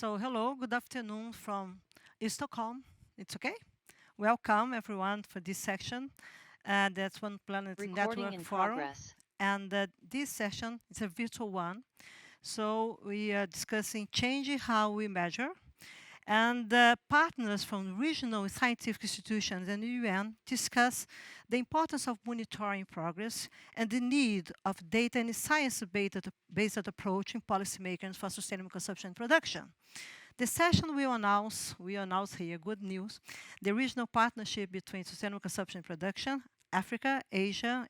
So hello, good afternoon from Stockholm. It's okay? Welcome everyone for this section. That's One Planet Recording Network in Forum. progress. And this session is a virtual one. So we are discussing changing how we measure. And partners from regional scientific institutions and the UN discuss the importance of monitoring progress and the need of data and science-based approach in policymakers for sustainable consumption and production. The session we announce here good news, the regional partnership between sustainable consumption and production, Africa, Asia,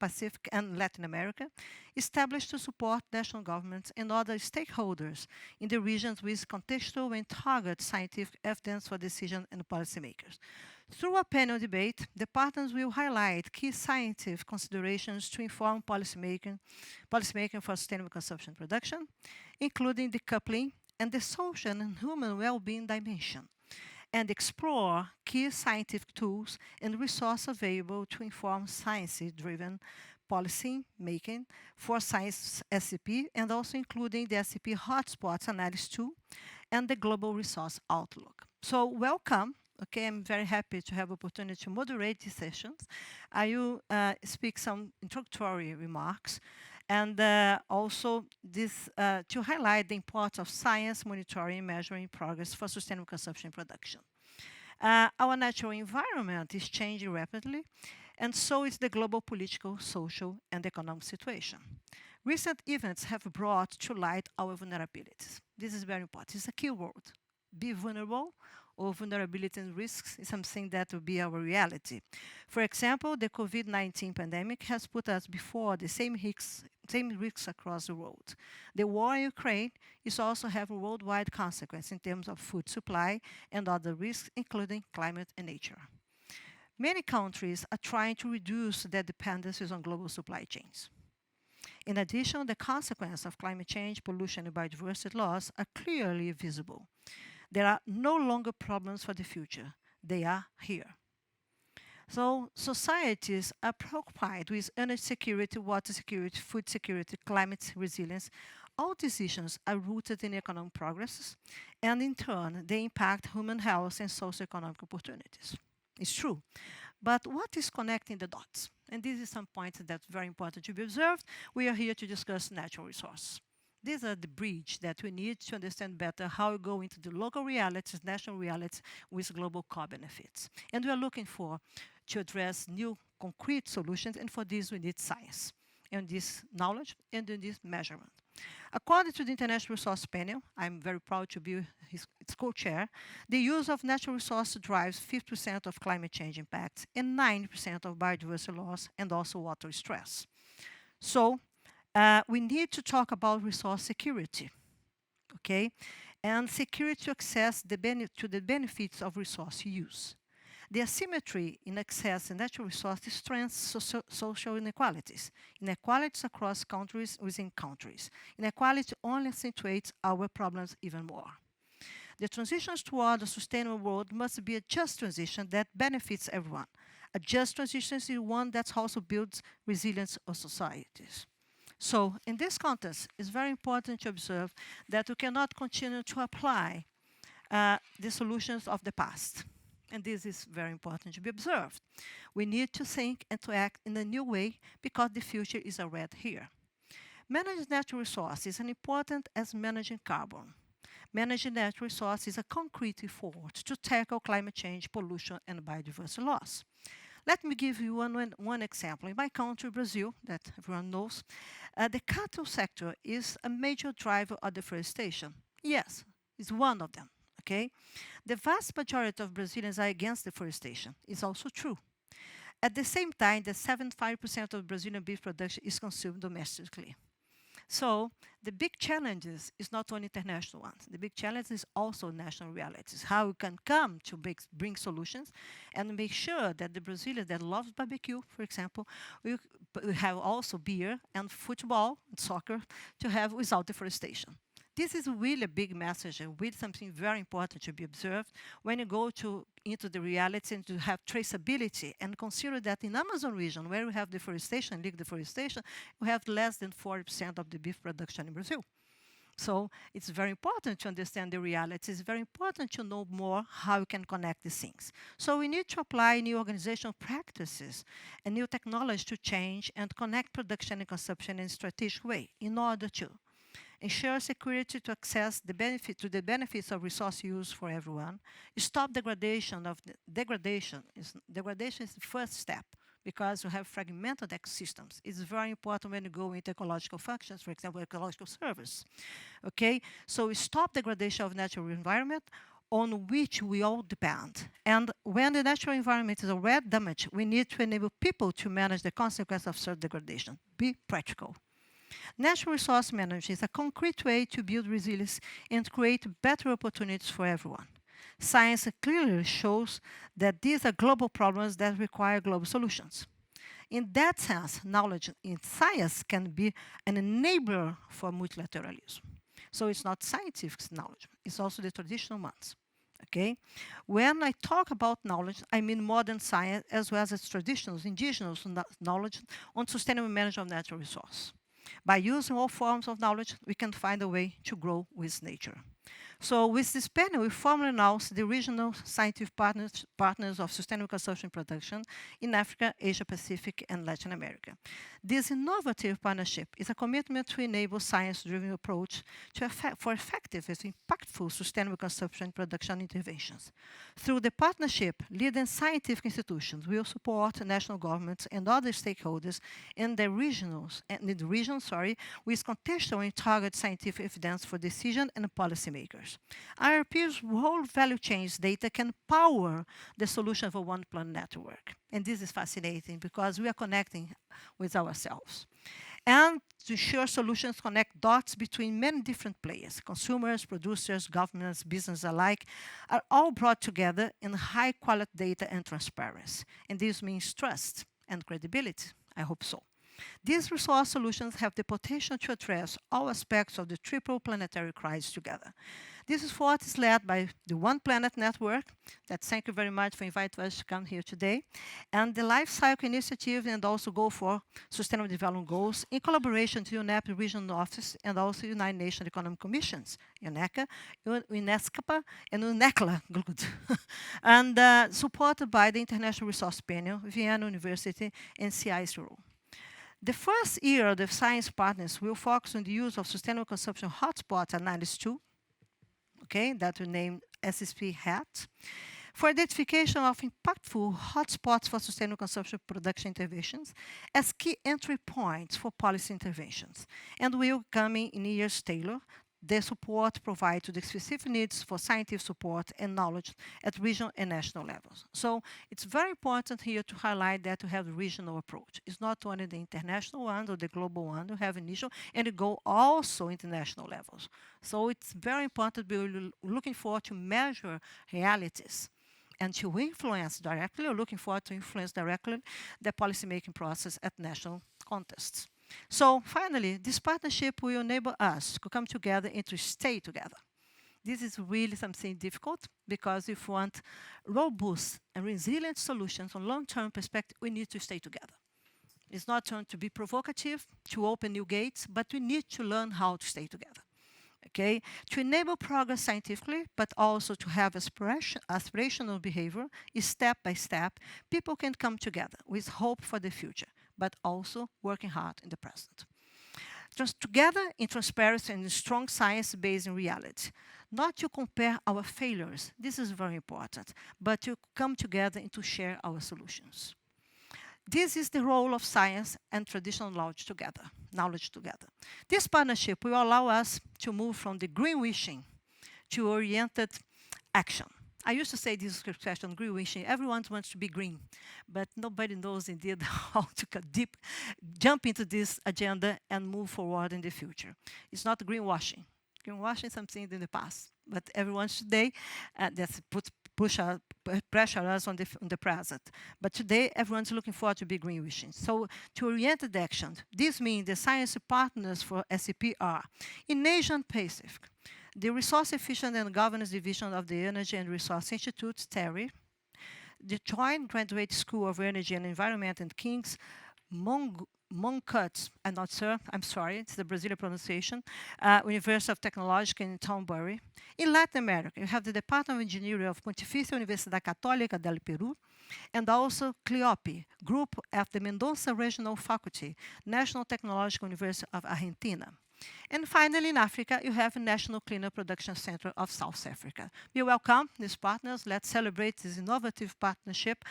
Pacific, and Latin America, established to support national governments and other stakeholders in the regions with contextual and target scientific evidence for decision and policymakers. Through a panel debate, the partners will highlight key scientific considerations to inform policymaking for sustainable consumption and production, including decoupling and the social and human well-being dimension, and explore key scientific tools and resources available to inform science-driven policy making for science SCP, and also including the SCP Hotspot Analysis Tool and the Global Resource Outlook. So welcome. Okay, I'm very happy to have opportunity to moderate these sessions. I will speak some introductory remarks and also this to highlight the importance of science monitoring and measuring progress for sustainable consumption and production. Our natural environment is changing rapidly, and so is the global political, social, and economic situation. Recent events have brought to light our vulnerabilities. This is very important. It's a key word. Be vulnerable, or vulnerability and risks is something that will be our reality. For example, the COVID-19 pandemic has put us before the same risks across the world. The war in Ukraine is also having worldwide consequences in terms of food supply and other risks, including climate and nature. Many countries are trying to reduce their dependencies on global supply chains. In addition, the consequences of climate change, pollution, and biodiversity loss are clearly visible. There are no longer problems for the future. They are here. So societies are preoccupied with energy security, water security, food security, climate resilience. All decisions are rooted in economic progresses, and in turn, they impact human health and socioeconomic opportunities. It's true. But what is connecting the dots? And this is some points that's very important to be observed. We are here to discuss natural resources. These are the bridge that we need to understand better how we go into the local realities, national realities with global co-benefits. And we are looking for to address new concrete solutions, and for this we need science and this knowledge and this measurement. According to the International Resource Panel, I'm very proud to be its co-chair, the use of natural resources drives 50% of climate change impacts and 9% of biodiversity loss and also water stress. So we need to talk about resource security, okay? And security to access the benefits of resource use. The asymmetry in access to natural resources strengthens social inequalities. Inequalities across countries within countries. Inequality only accentuates our problems even more. The transitions toward a sustainable world must be a just transition that benefits everyone. A just transition is one that also builds resilience of societies. So in this context, it's very important to observe that we cannot continue to apply the solutions of the past. And this is very important to be observed. We need to think and to act in a new way because the future is already here. Managing natural resources is as important as managing carbon. Managing natural resources is a concrete effort to tackle climate change, pollution, and biodiversity loss. Let me give you one example. In my country, Brazil, that everyone knows, the cattle sector is a major driver of deforestation. Yes, it's one of them. Okay? The vast majority of Brazilians are against deforestation. It's also true. At the same time, the 75% of Brazilian beef production is consumed domestically. So the big challenges is not only international ones. The big challenge is also national realities. How we can come to bring solutions and make sure that the Brazilians that love barbecue, for example, we have also beer and football and soccer to have without deforestation. This is really a big message and really something very important to be observed when you go into the reality and to have traceability and consider that in Amazon region where we have deforestation, legal deforestation, we have less than 40% of the beef production in Brazil. So it's very important to understand the reality. It's very important to know more how you can connect these things. So we need to apply new organizational practices and new technology to change and connect production and consumption in a strategic way in order to ensure security to access the benefits of resource use for everyone, stop degradation of degradation. Degradation is the first step because you have fragmented ecosystems. It's very important when you go into ecological functions, for example, ecological service. Okay, so we stop degradation of natural environment on which we all depend. And when the natural environment is already damaged, we need to enable people to manage the consequences of such degradation. Be practical. Natural resource management is a concrete way to build resilience and create better opportunities for everyone. Science clearly shows that these are global problems that require global solutions. In that sense, knowledge in science can be an enabler for multilateralism. So it's not scientific knowledge, it's also the traditional ones. Okay? When I talk about knowledge, I mean modern science as well as traditional, indigenous knowledge on sustainable management of natural resources. By using all forms of knowledge, we can find a way to grow with nature. So with this panel, we formally announce the regional scientific partners of sustainable consumption and production in Africa, Asia Pacific, and Latin America. This innovative partnership is a commitment to enable science-driven approach for effective and impactful sustainable consumption and production interventions. Through the partnership, leading scientific institutions will support national governments and other stakeholders in the region, with contextual and targeted scientific evidence for decision and policymakers. IRP's whole value chain's data can power the solution for One Planet Network. And this is fascinating because we are connecting with ourselves. And to ensure solutions connect dots between many different players, consumers, producers, governments, business alike, are all brought together in high quality data and transparency. And this means trust and credibility. I hope so. These resource solutions have the potential to address all aspects of the triple planetary crisis together. This effort is led by the One Planet Network, that thank you very much for inviting us to come here today, and the Life Cycle Initiative and also Goal for Sustainable Development Goals in collaboration with UNEP Regional Office and also United Nations Economic Commissions, UNECA, UNESCO, and UNECLA, good, and supported by the International Resource Panel, Vienna University, and CISRO. The first year of the science partners will focus on the use of sustainable consumption hotspot analysis tool, okay, that we named SCP-HAT, for identification of impactful hotspots for sustainable consumption production interventions as key entry points for policy interventions, and will come in years tailor the support provided to the specific needs for scientific support and knowledge at regional and national levels. So it's very important here to highlight that we have the regional approach. It's not only the international one or the global one, we have initial, and it go also international levels. So it's very important, we're looking forward to measure realities and to influence directly, or looking forward to influence directly the policymaking process at national contexts. So finally, this partnership will enable us to come together and to stay together. This is really something difficult because if we want robust and resilient solutions on long-term perspective, we need to stay together. It's not trying to be provocative, to open new gates, but we need to learn how to stay together. Okay, to enable progress scientifically, but also to have aspirational behavior, is step by step, people can come together with hope for the future, but also working hard in the present. Just together in transparency and in strong science based in reality. Not to compare our failures, this is very important, but to come together and to share our solutions. This is the role of science and traditional knowledge together. This partnership will allow us to move from the greenwashing to oriented action. I used to say this expression, greenwashing, everyone wants to be green, but nobody knows indeed how to jump into this agenda and move forward in the future. It's not greenwashing. Greenwashing is something in the past, but everyone today, that's pressure us on the present. But today, everyone's looking forward to be greenwashing. So to oriented action, this means the science partners for SCP are in Asia and Pacific, the Resource Efficient and Governance Division of the Energy and Resource Institute, TERI, the Joint Graduate School of Energy and Environment and King's Moncuts, I'm not sure, I'm sorry, it's the Brazilian pronunciation, University of Technology in Thornbury. In Latin America, you have the Department of Engineering of Pontifícia Universidade Católica del Peru, and also CLIOPI, group of the Mendoza Regional Faculty, National Technological University of Argentina. And finally, in Africa, you have National Cleaner Production Center of South Africa. We welcome these partners. Let's celebrate this innovative partnership,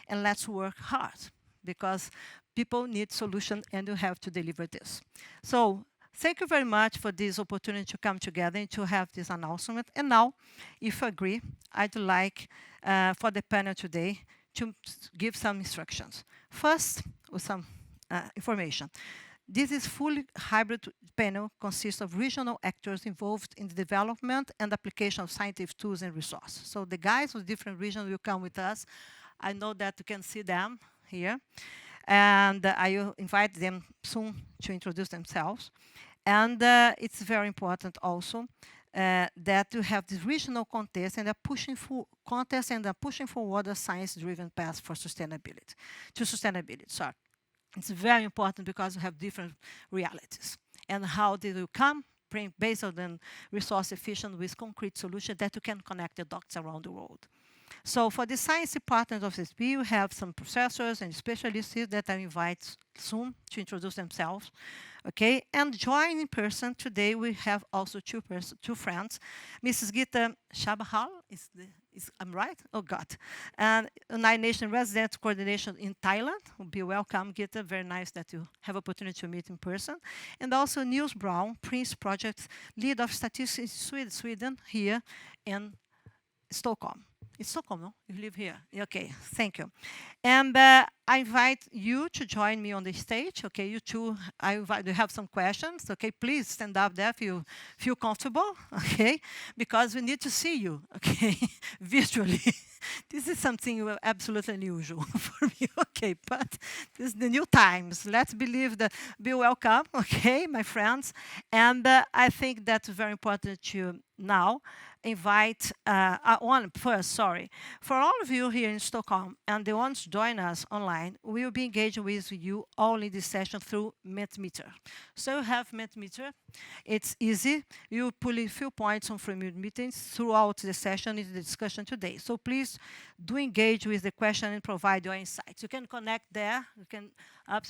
and let's work hard, because people need solutions, and you have to deliver this. So thank you very much for this opportunity to come together and to have this announcement. And now, if you agree, I'd like for the panel today to give some instructions. First, with some information. This is fully hybrid panel consists of regional actors involved in the development and application of scientific tools and resources. So the guys with different regions will come with us. I know that you can see them here. And I will invite them soon to introduce themselves. And it's very important also that you have this regional contest and pushing forward a science-driven path for sustainability. Sorry. It's very important because we have different realities, and how they will come based on resource efficient with concrete solutions that you can connect the dots around the world. So for the science partners of SCP, we have some professors and specialists here that I invite soon to introduce themselves. Okay, and join in person today. We have also two friends. Mrs. Gita Shabahal I'm right? Oh God. And United Nations Resident Coordination in Thailand. Be welcome, Gita. Very nice that you have opportunity to meet in person. And also Niels Brown, Prince Project Lead of Statistics in Sweden, here in Stockholm. It's Stockholm, no? You live here. Okay, thank you. And I invite you to join me on the stage. Okay, you too. I invite you have some questions. Okay, please stand up there if you feel comfortable. Okay, because we need to see you. Okay, virtually. This is something absolutely unusual for me. Okay, but this is the new times. Let's believe that. Be welcome. Okay, my friends. And I think that's very important to now invite for all of you here in Stockholm and the ones join us online, we will be engaging with you all in this session through Mentimeter. So you have Mentimeter. It's easy. You pull a few points on free meetings throughout the session in the discussion today. So please do engage with the question and provide your insights. You can connect there. You can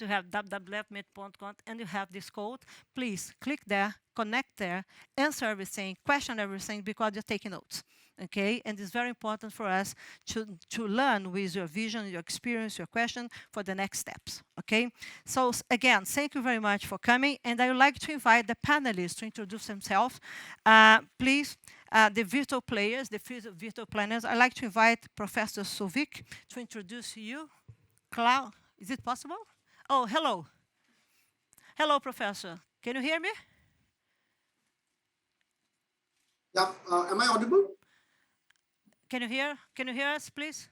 you have www.met.com and you have this code. Please click there, connect there, answer everything, question everything, because you're taking notes. Okay, and it's very important for us to learn with your vision, your experience, your question for the next steps. Okay, so again, thank you very much for coming, and I would like to invite the panelists to introduce themselves. Please, the virtual players, the virtual planners. I'd like to invite Professor Sovik to introduce you. Cloud, is it possible? Oh, hello. Hello, Professor. Can you hear me? Yeah. Am I audible? Can you hear? Can you hear us, please?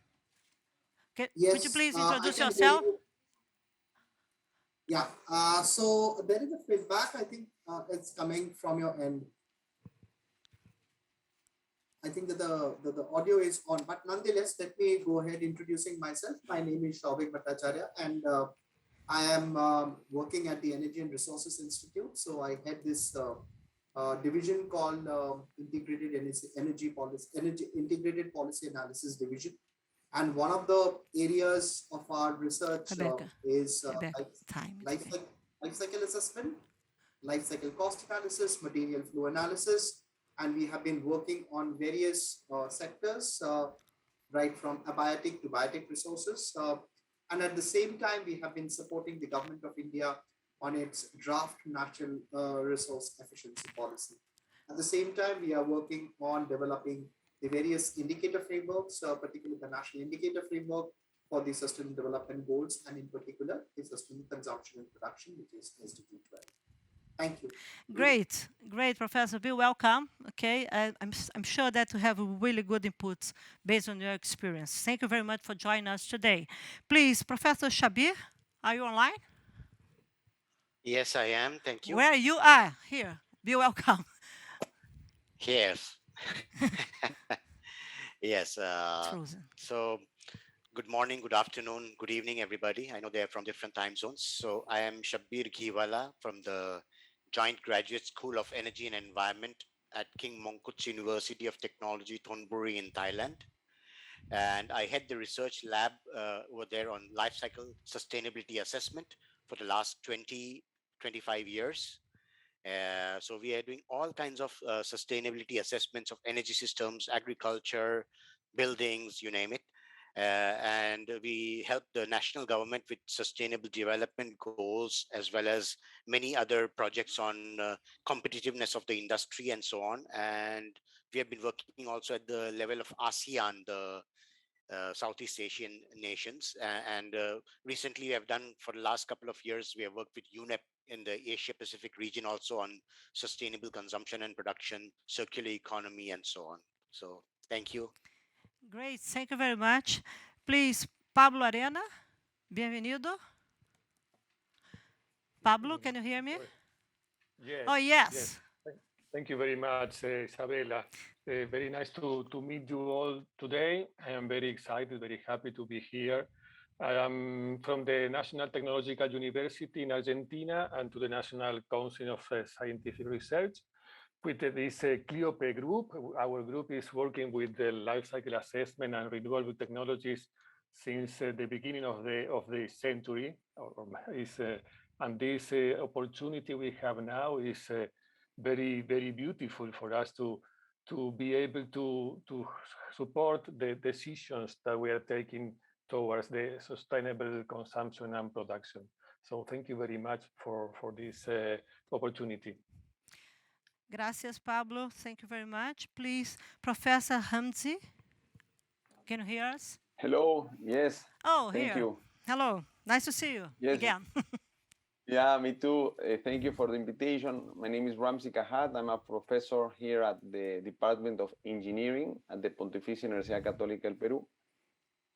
Yes. Could you please introduce yourself? Yeah. So there is a feedback. I think it's coming from your end. I think that the audio is on, but nonetheless, let me go ahead introducing myself. My name is Shaubik Bhattacharya, and I am working at the Energy and Resources Institute. So I head this division called Integrated Policy Analysis Division. And one of the areas of our research is life cycle assessment, life cycle cost analysis, material flow analysis, and we have been working on various sectors, right from abiotic to biotic resources. And at the same time, we have been supporting the government of India on its draft natural resource efficiency policy. At the same time, we are working on developing the various indicator frameworks, particularly the National Indicator Framework for the Sustainable Development Goals, and in particular, the Sustainable Consumption and Production, which is SDG 12. Thank you. Great, great, Professor. Be welcome. Okay, I'm sure that you have really good inputs based on your experience. Thank you very much for joining us today. Please, Professor Shabir, are you online? Yes, I am. Thank you. Where you are, here. Be welcome. Yes. Yes. So Good morning, good afternoon, good evening, everybody. I know they're from different time zones. So I am Shabbir Ghiwala from the Joint Graduate School of Energy and Environment at King Mongkut's University of Technology, Thonburi in Thailand. And I head the research lab over there on life cycle sustainability assessment for the last 25 years. So we are doing all kinds of sustainability assessments of energy systems, agriculture, buildings, you name it. And we help the national government with sustainable development goals, as well as many other projects on competitiveness of the industry and so on. And we have been working also at the level of ASEAN, the Southeast Asian nations. And recently, we have done for the last couple of years, we have worked with UNEP in the Asia Pacific region also on sustainable consumption and production, circular economy, and so on. So, thank you. Great, thank you very much. Please, Pablo Arena, bienvenido. Pablo, can you hear me? Yes. Oh, yes. Thank you very much, Isabella. Very nice to meet you all today. I am very excited, very happy to be here. I am from the National Technological University in Argentina and to the National Council of Scientific Research. With this CLIOPE group, our group is working with the life cycle assessment and renewable technologies since the beginning of the century. And this opportunity we have now is very, very beautiful for us to be able to support the decisions that we are taking towards the sustainable consumption and production. So thank you very much for this opportunity. Gracias, Pablo. Thank you very much. Please, Professor Hamzi, can you hear us? Hello. Yes. Oh, thank you. Hello. Nice to see you again. Yeah, me too. Thank you for the invitation. My name is Ramzi Kahat. I'm a professor here at the Department of Engineering at the Pontificia Universidad Católica del Perú,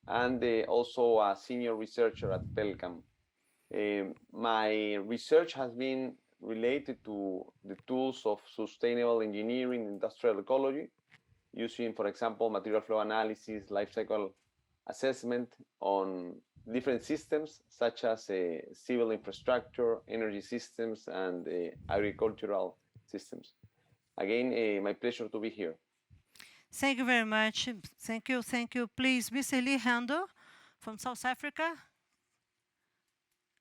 and also a senior researcher at PELCAM. My research has been related to the tools of sustainable engineering, industrial ecology, using, for example, material flow analysis, life cycle assessment on different systems such as civil infrastructure, energy systems, and agricultural systems. Again, my pleasure to be here. Thank you very much. Thank you. Thank you. Please, Mr. Lee Hando from South Africa.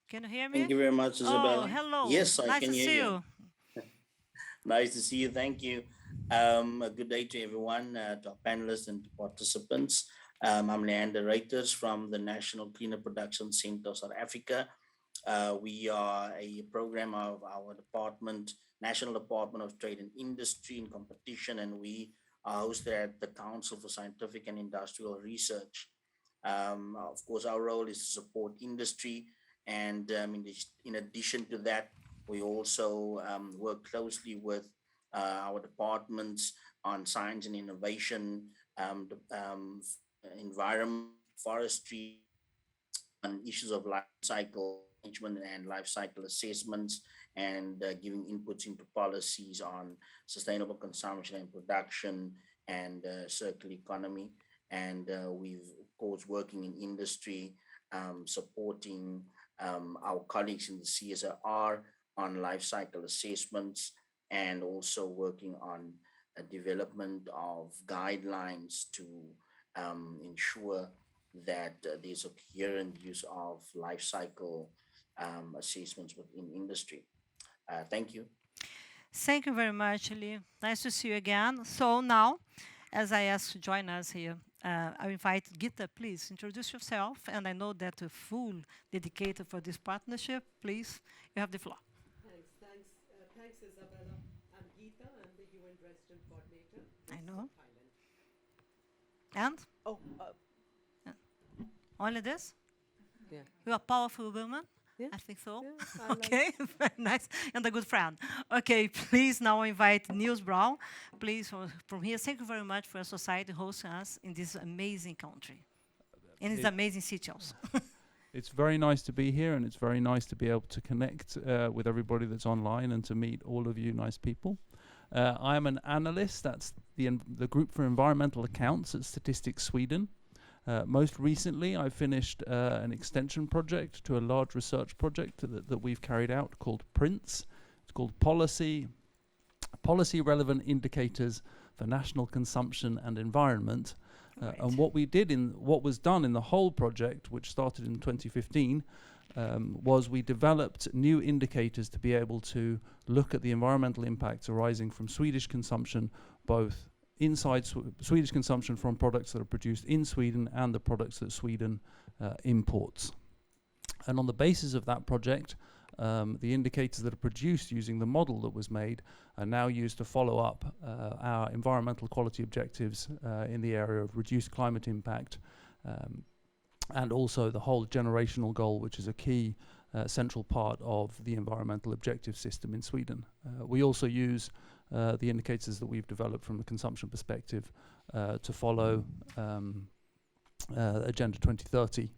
Can you hear me? Thank you very much, Izabella. Oh, hello. Yes, I nice can to hear see you. Nice to see you. Thank you. A good day to everyone, to our panelists and to participants. I'm Leander Reuters from the National Cleaner Production Center of South Africa. We are a program of our department, National Department of Trade and Industry and Competition, and we are hosted at the Council for Scientific and Industrial Research. Of course, our role is to support industry, and in addition to that, we also work closely with our departments on science and innovation, environment, forestry, and issues of life cycle management and life cycle assessments, and giving inputs into policies on sustainable consumption and production and circular economy. And we've, of course, working in industry, supporting our colleagues in the CSIR on life cycle assessments, and also working on a development of guidelines to ensure that there's a coherent use of life cycle assessments within industry. Thank you. Thank you very much, Lee. Nice to see you again. So now, as I ask to join us here, I invite Gita, please introduce yourself. And I know that you're full dedicated for this partnership. Please, you have the floor. Thanks, Izabella. I'm Gita. I'm the UN Resident Coordinator. I know. Thailand. And? Only this? Yeah. You're a powerful woman? Yeah. I think so. Yeah, Okay, very nice. And a good friend. Okay, please now invite Niels Brown. Please, from here, thank you very much for your society hosting us in this amazing country. And it's amazing city also. It's very nice to be here, and it's very nice to be able to connect with everybody that's online and to meet all of you nice people. I am an analyst. That's the Group for Environmental Accounts at Statistics Sweden. Most recently, I finished an extension project to a large research project that we've carried out called PRINCE. It's called Policy Relevant Indicators for National Consumption and Environment. And what was done in the whole project, which started in 2015, was we developed new indicators to be able to look at the environmental impacts arising from Swedish consumption, both inside Swedish consumption from products that are produced in Sweden and the products that Sweden imports. And on the basis of that project, the indicators that are produced using the model that was made are now used to follow up our environmental quality objectives in the area of reduced climate impact, and also the whole generational goal, which is a key central part of the environmental objective system in Sweden. We also use the indicators that we've developed from a consumption perspective to follow Agenda 2030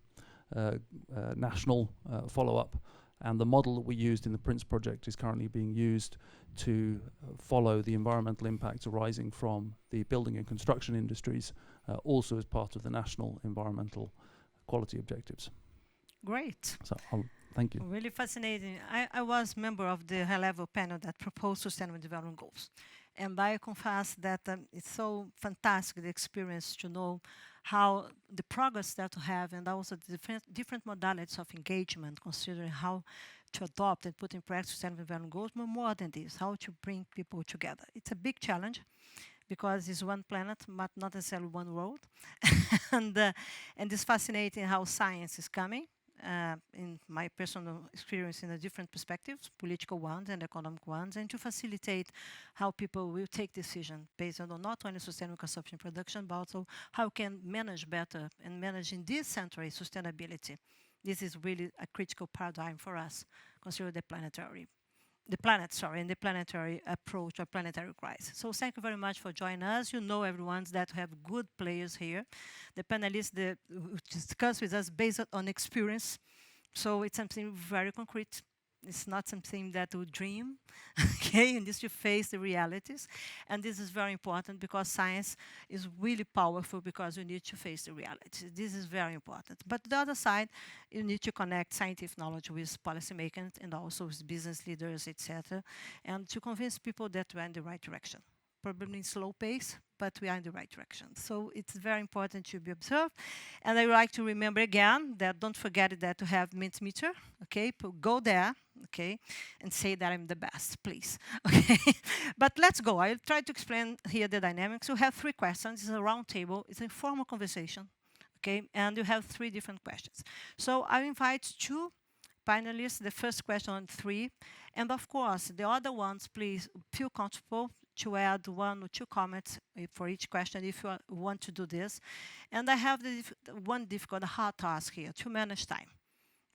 national follow-up. And the model that we used in the PRINCE project is currently being used to follow the environmental impacts arising from the building and construction industries, also as part of the national environmental quality objectives. Great. So thank you. Really fascinating. I was member of the high-level panel that proposed Sustainable Development Goals. And I confess that it's so fantastic, the experience to know how the progress that we have and also the different modalities of engagement, considering how to adopt and put in practice Sustainable Development Goals, but more than this, how to bring people together. It's a big challenge because it's one planet, but not necessarily one world. and it's fascinating how science is coming. In my personal experience in the different perspectives, political ones and economic ones, and to facilitate how people will take decisions based on not only sustainable consumption production, but also how can manage better and manage in this century sustainability. This is really a critical paradigm for us, consider the planetary approach or planetary crisis. So thank you very much for joining us. You know, everyone, that we have good players here. The panelists discuss with us based on experience. So it's something very concrete. It's not something that we dream, okay? You need to face the realities. And this is very important because science is really powerful because you need to face the realities. This is very important. But the other side, you need to connect scientific knowledge with policymakers and also with business leaders, etc., and to convince people that we're in the right direction. Probably in slow pace, but we are in the right direction. So it's very important to be observed. And I would like to remember again that don't forget that to have Mentimeter, okay? Go there, okay, and say that I'm the best, please, okay? But let's go. I'll try to explain here the dynamics. You have 3 questions. It's a round table. It's a informal conversation, okay? And you have 3 different questions. So I invite 2 panelists, the first question on 3. And of course, the other ones, please feel comfortable to add 1 or 2 comments for each question if you want to do this. And I have one difficult, hard task here, to manage time.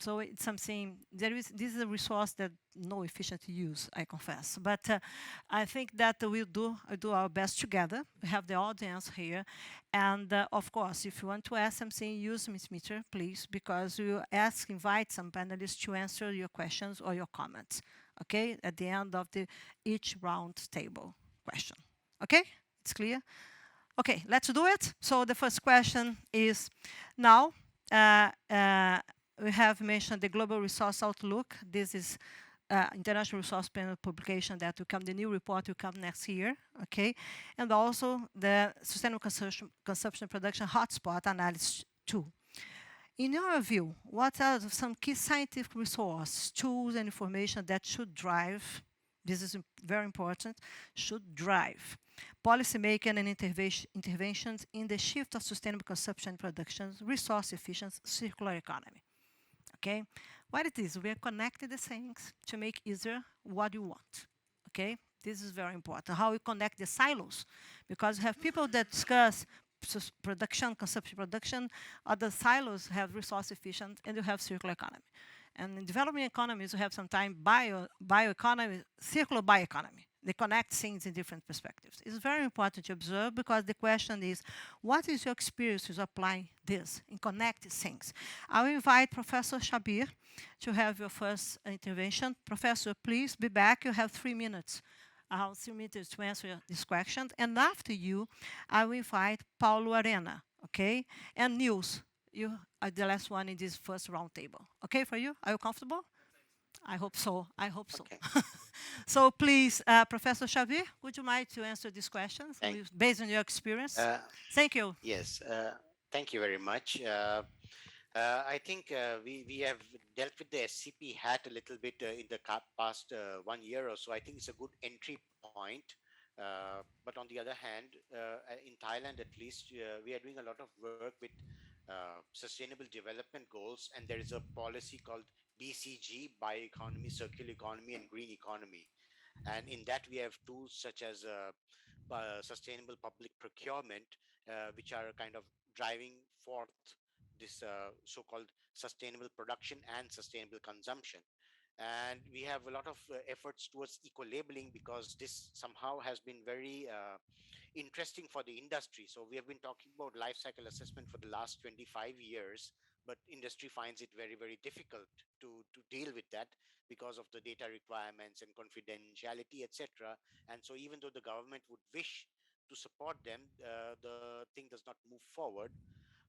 So it's something, this is a resource that no efficient use, I confess. But I think that we'll do our best together. We have the audience here. And of course, if you want to ask something, use Mentimeter, please, because we will invite some panelists to answer your questions or your comments, okay, at the end of each round table question. Okay, it's clear? Okay, let's do it. So the first question is, now we have mentioned the Global Resource Outlook. This is International Resource Panel publication that will come, the new report will come next year, okay? And also the Sustainable Consumption Production Hotspot Analysis Tool. In your view, what are some key scientific resources, tools, and information that should drive, this is very important, should drive policymaking and interventions in the shift of sustainable consumption and production, resource efficient, circular economy? Okay, what it is, we are connecting the things to make easier what you want. Okay, this is very important. How we connect the silos, because we have people that discuss production, consumption, production. Other silos have resource efficient, and you have circular economy. And in developing economies, you have sometimes bioeconomy, circular bioeconomy. They connect things in different perspectives. It's very important to observe because the question is, what is your experience with applying this and connect things? I will invite Professor Shabir to have your first intervention. Professor, please be back. You have 3 minutes. I have 3 minutes to answer this question. And after you, I will invite Paulo Arena, Okay, and Niels, you are the last one in this first roundtable. Okay for you? Are you comfortable? I hope so. I hope so. Okay. So please, Professor Xavier, would you mind to answer these questions based on your experience? Thank you. Yes, thank you very much. I think we have dealt with the SCP-HAT a little bit in the past 1 year or so. I think it's a good entry point. But on the other hand, in Thailand at least, we are doing a lot of work with sustainable development goals, and there is a policy called BCG, bioeconomy, circular economy, and green economy. And in that, we have tools such as sustainable public procurement, which are kind of driving forth this so-called sustainable production and sustainable consumption. And we have a lot of efforts towards eco-labeling, because this somehow has been very interesting for the industry. So we have been talking about life cycle assessment for the last 25 years, but industry finds it very, very difficult to deal with that because of the data requirements and confidentiality, etc. And so even though the government would wish to support them, the thing does not move forward.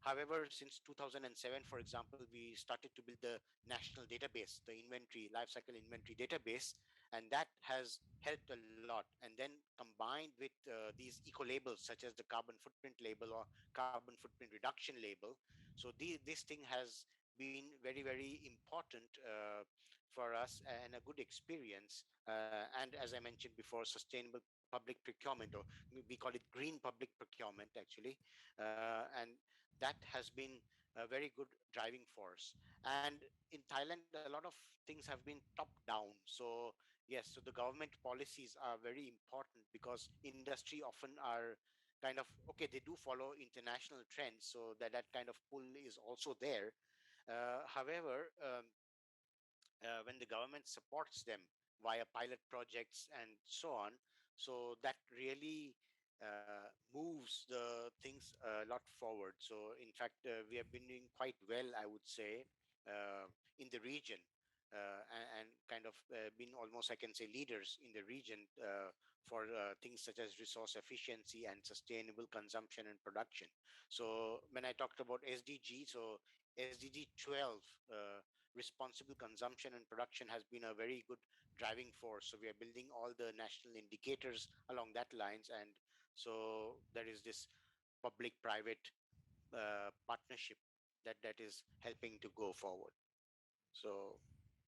However, since 2007, for example, we started to build the national database, the inventory, lifecycle inventory database, and that has helped a lot. And then combined with these eco labels, such as the carbon footprint label or carbon footprint reduction label. So this thing has been very, very important for us and a good experience. And as I mentioned before, sustainable public procurement, or we call it green public procurement, actually. And that has been a very good driving force. And in Thailand, a lot of things have been top down. So yes, so the government policies are very important, because industry often are kind of, okay, they do follow international trends, so that kind of pull is also there. However, when the government supports them via pilot projects and so on, so that really moves the things a lot forward. So in fact, we have been doing quite well, I would say, in the region, and kind of been almost, I can say, leaders in the region for things such as resource efficiency and sustainable consumption and production. So when I talked about SDG, so SDG 12, responsible consumption and production, has been a very good driving force. So we are building all the national indicators along that lines, and so there is this public-private partnership that is helping to go forward. So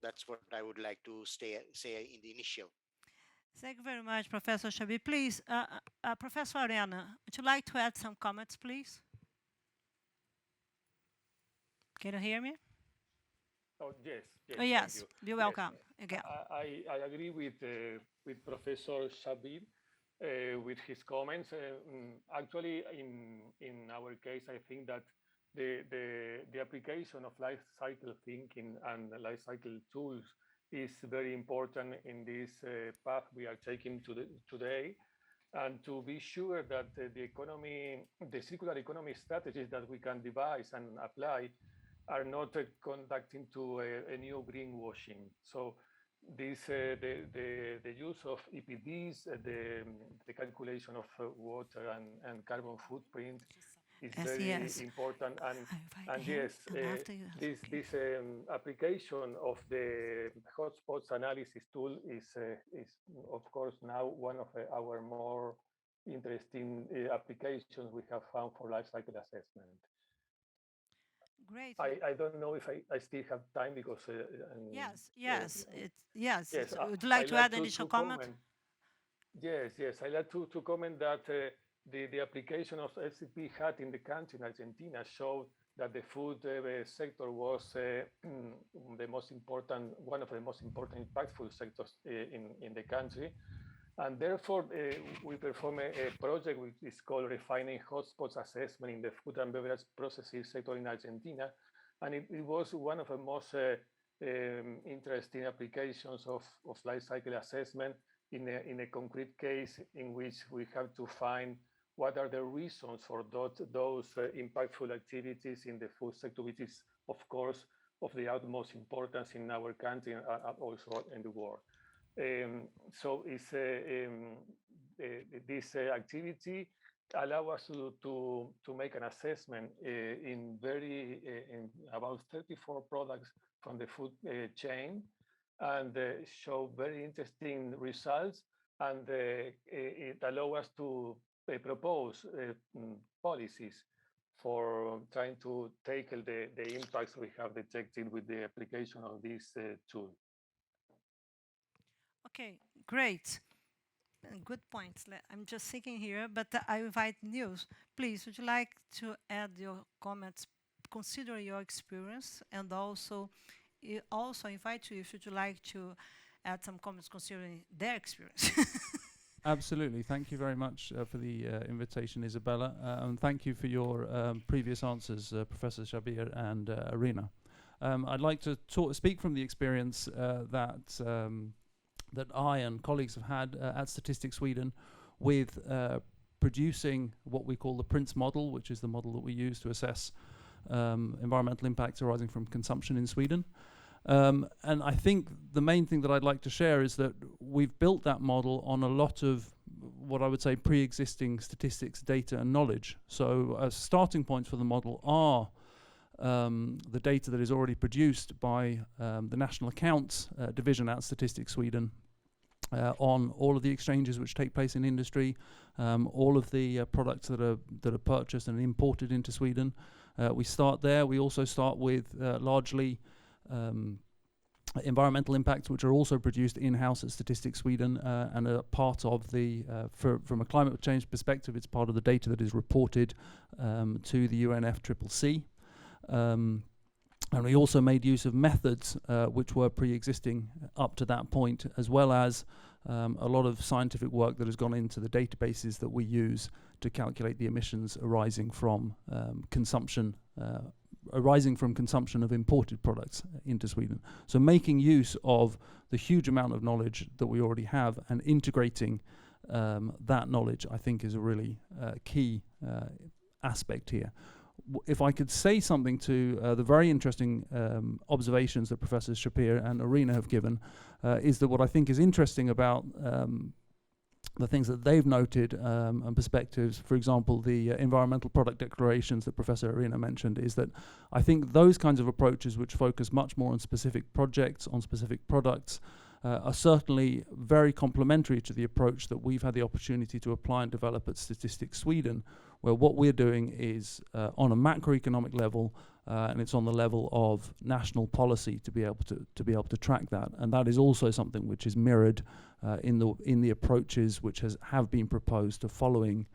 that's what I would like to say in the initial. Thank you very much, Professor Xavier. Please, Professor Ariana, would you like to add some comments, please? Can you hear me? Oh, yes. Oh, yes. You're welcome. Yes. Again. I agree with Professor Xavier with his comments. Actually, in our case, I think that the application of life cycle thinking and life cycle tools is very important in this path we are taking today. And to be sure that the circular economy strategies that we can devise and apply are not conducting to a new greenwashing. So this the use of EPDs, the calculation of water and carbon footprint is very important. And yes, this application of the hotspots analysis tool is of course now one of our more interesting applications we have found for life cycle assessment. Great. I don't know if I still have time, because yes. Would you like to add initial comment? Yes. I like to comment that the application of SCP-HAT in the country, in Argentina, showed that the food sector was the most important, one of the most important impactful sectors in the country. And therefore, we perform a project which is called Refining Hotspots Assessment in the Food and Beverage Processing sector in Argentina. And it was one of the most interesting applications of life cycle assessment in a concrete case in which we have to find what are the reasons for those impactful activities in the food sector, which is, of course, of the utmost importance in our country and also in the world. So it's this activity allow us to make an assessment in about 34 products from the food chain, and show very interesting results. And it allows us to propose policies for trying to tackle the impacts we have detected with the application of this tool. Okay, great. Good points. I'm just thinking here, but I invite Nils. Please, would you like to add your comments, consider your experience, and also invite you if you'd like to add some comments considering their experience. Absolutely. Thank you very much for the invitation, Izabella, and thank you for your previous answers, Professor Shabir and Arena. I'd like to speak from the experience that I and colleagues have had at Statistics Sweden with producing what we call the PRINCE model, which is the model that we use to assess environmental impacts arising from consumption in Sweden. And I think the main thing that I'd like to share is that we've built that model on a lot of what I would say pre-existing statistics, data and knowledge. So starting points for the model are the data that is already produced by the National Accounts Division at Statistics Sweden on all of the exchanges which take place in industry, all of the products that are purchased and imported into Sweden. We start there. We also start with largely environmental impacts, which are also produced in-house at Statistics Sweden and are part of the, from a climate change perspective, it's part of the data that is reported to the UNFCCC. And we also made use of methods which were pre-existing up to that point, as well as a lot of scientific work that has gone into the databases that we use to calculate the emissions arising from consumption of imported products into Sweden. So making use of the huge amount of knowledge that we already have and integrating that knowledge, I think, is a really key aspect here. If I could say something to the very interesting observations that Professors Shapir and Arena have given, is that what I think is interesting about the things that they've noted and perspectives, for example, the environmental product declarations that Professor Arena mentioned, is that I think those kinds of approaches which focus much more on specific projects, on specific products, are certainly very complementary to the approach that we've had the opportunity to apply and develop at Statistics Sweden, where what we're doing is on a macroeconomic level, and it's on the level of national policy to be able to track that, and that is also something which is mirrored in the approaches which have been proposed to following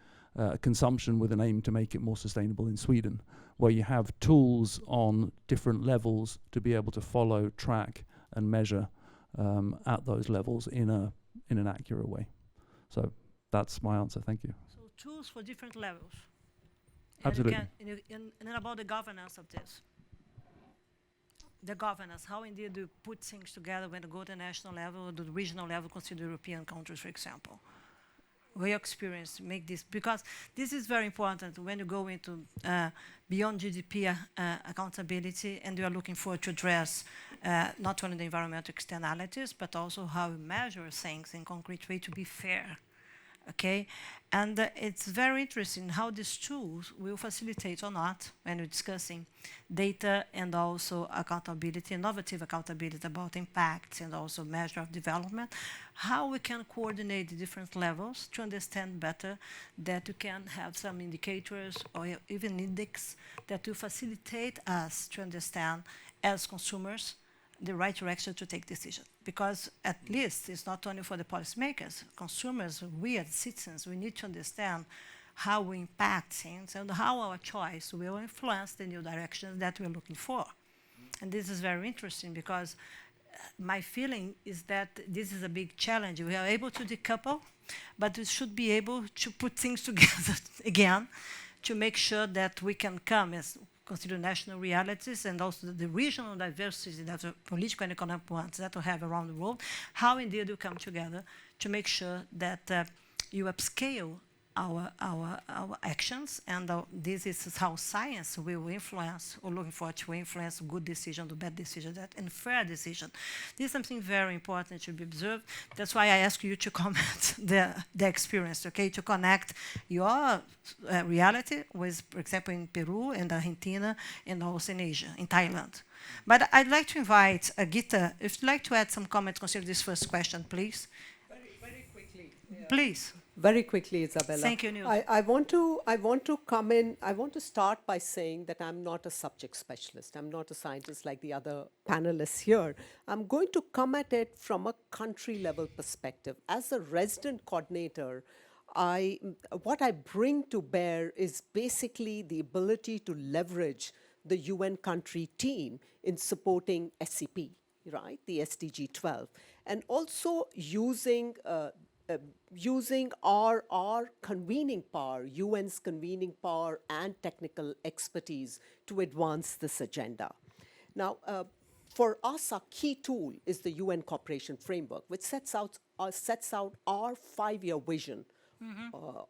consumption with an aim to make it more sustainable in Sweden, where you have tools on different levels to be able to follow, track, and measure at those levels in an accurate way. So that's my answer. Thank you. So tools for different levels. Absolutely. And then about the governance of this. The governance, how indeed do you put things together when you go to the national level or the regional level, consider European countries, for example. Your experience make this, because this is very important when you go into beyond GDP accountability, and you are looking for to address not only the environmental externalities, but also how we measure things in concrete way to be fair. Okay, and it's very interesting how these tools will facilitate or not when we're discussing data and also accountability, innovative accountability about impacts and also measure of development, how we can coordinate the different levels to understand better that you can have some indicators or even index that will facilitate us to understand as consumers the right direction to take decisions. Because at least it's not only for the policymakers, consumers, we as citizens, we need to understand how we impact things and how our choice will influence the new directions that we're looking for. And this is very interesting because my feeling is that this is a big challenge. We are able to decouple, but we should be able to put things together again to make sure that we can come as consider national realities and also the regional diversity that the political and economic ones that we have around the world, how indeed you come together to make sure that you upscale our actions, and this is how science will influence, or looking forward to influence good decision, to bad decision, and fair decision. This is something very important to be observed. That's why I ask you to comment the experience, okay, to connect your reality with, for example, in Peru and Argentina, and also in Asia, in Thailand. But I'd like to invite Gita, if you'd like to add some comments concerning this first question, please. Very quickly. Please. Very quickly, Izabella. Thank you, Neil. I want to come in. I want to start by saying that I'm not a subject specialist. I'm not a scientist like the other panelists here. I'm going to come at it from a country level perspective. As a resident coordinator, what I bring to bear is basically the ability to leverage the UN country team in supporting SCP, right, the SDG 12, and also using our convening power, UN's convening power and technical expertise to advance this agenda. Now, for us, our key tool is the UN Cooperation Framework, which sets out our 5-year vision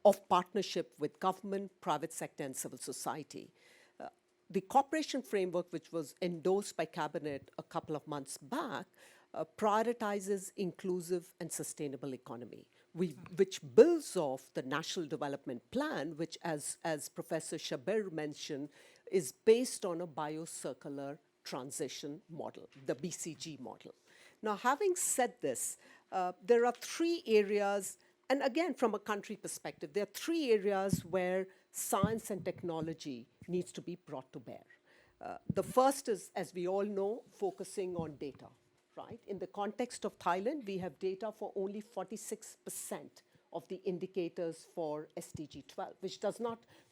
of partnership with government, private sector, and civil society. The cooperation framework, which was endorsed by Cabinet a couple of months back, prioritizes inclusive and sustainable economy, which builds off the National Development Plan, which, as Professor Shabir mentioned, is based on a biocircular transition model, the BCG model. Now, having said this, there are 3 areas, and again, from a country perspective, there are 3 areas where science and technology needs to be brought to bear. The first is, as we all know, focusing on data, right? In the context of Thailand, we have data for only 46% of the indicators for SDG 12,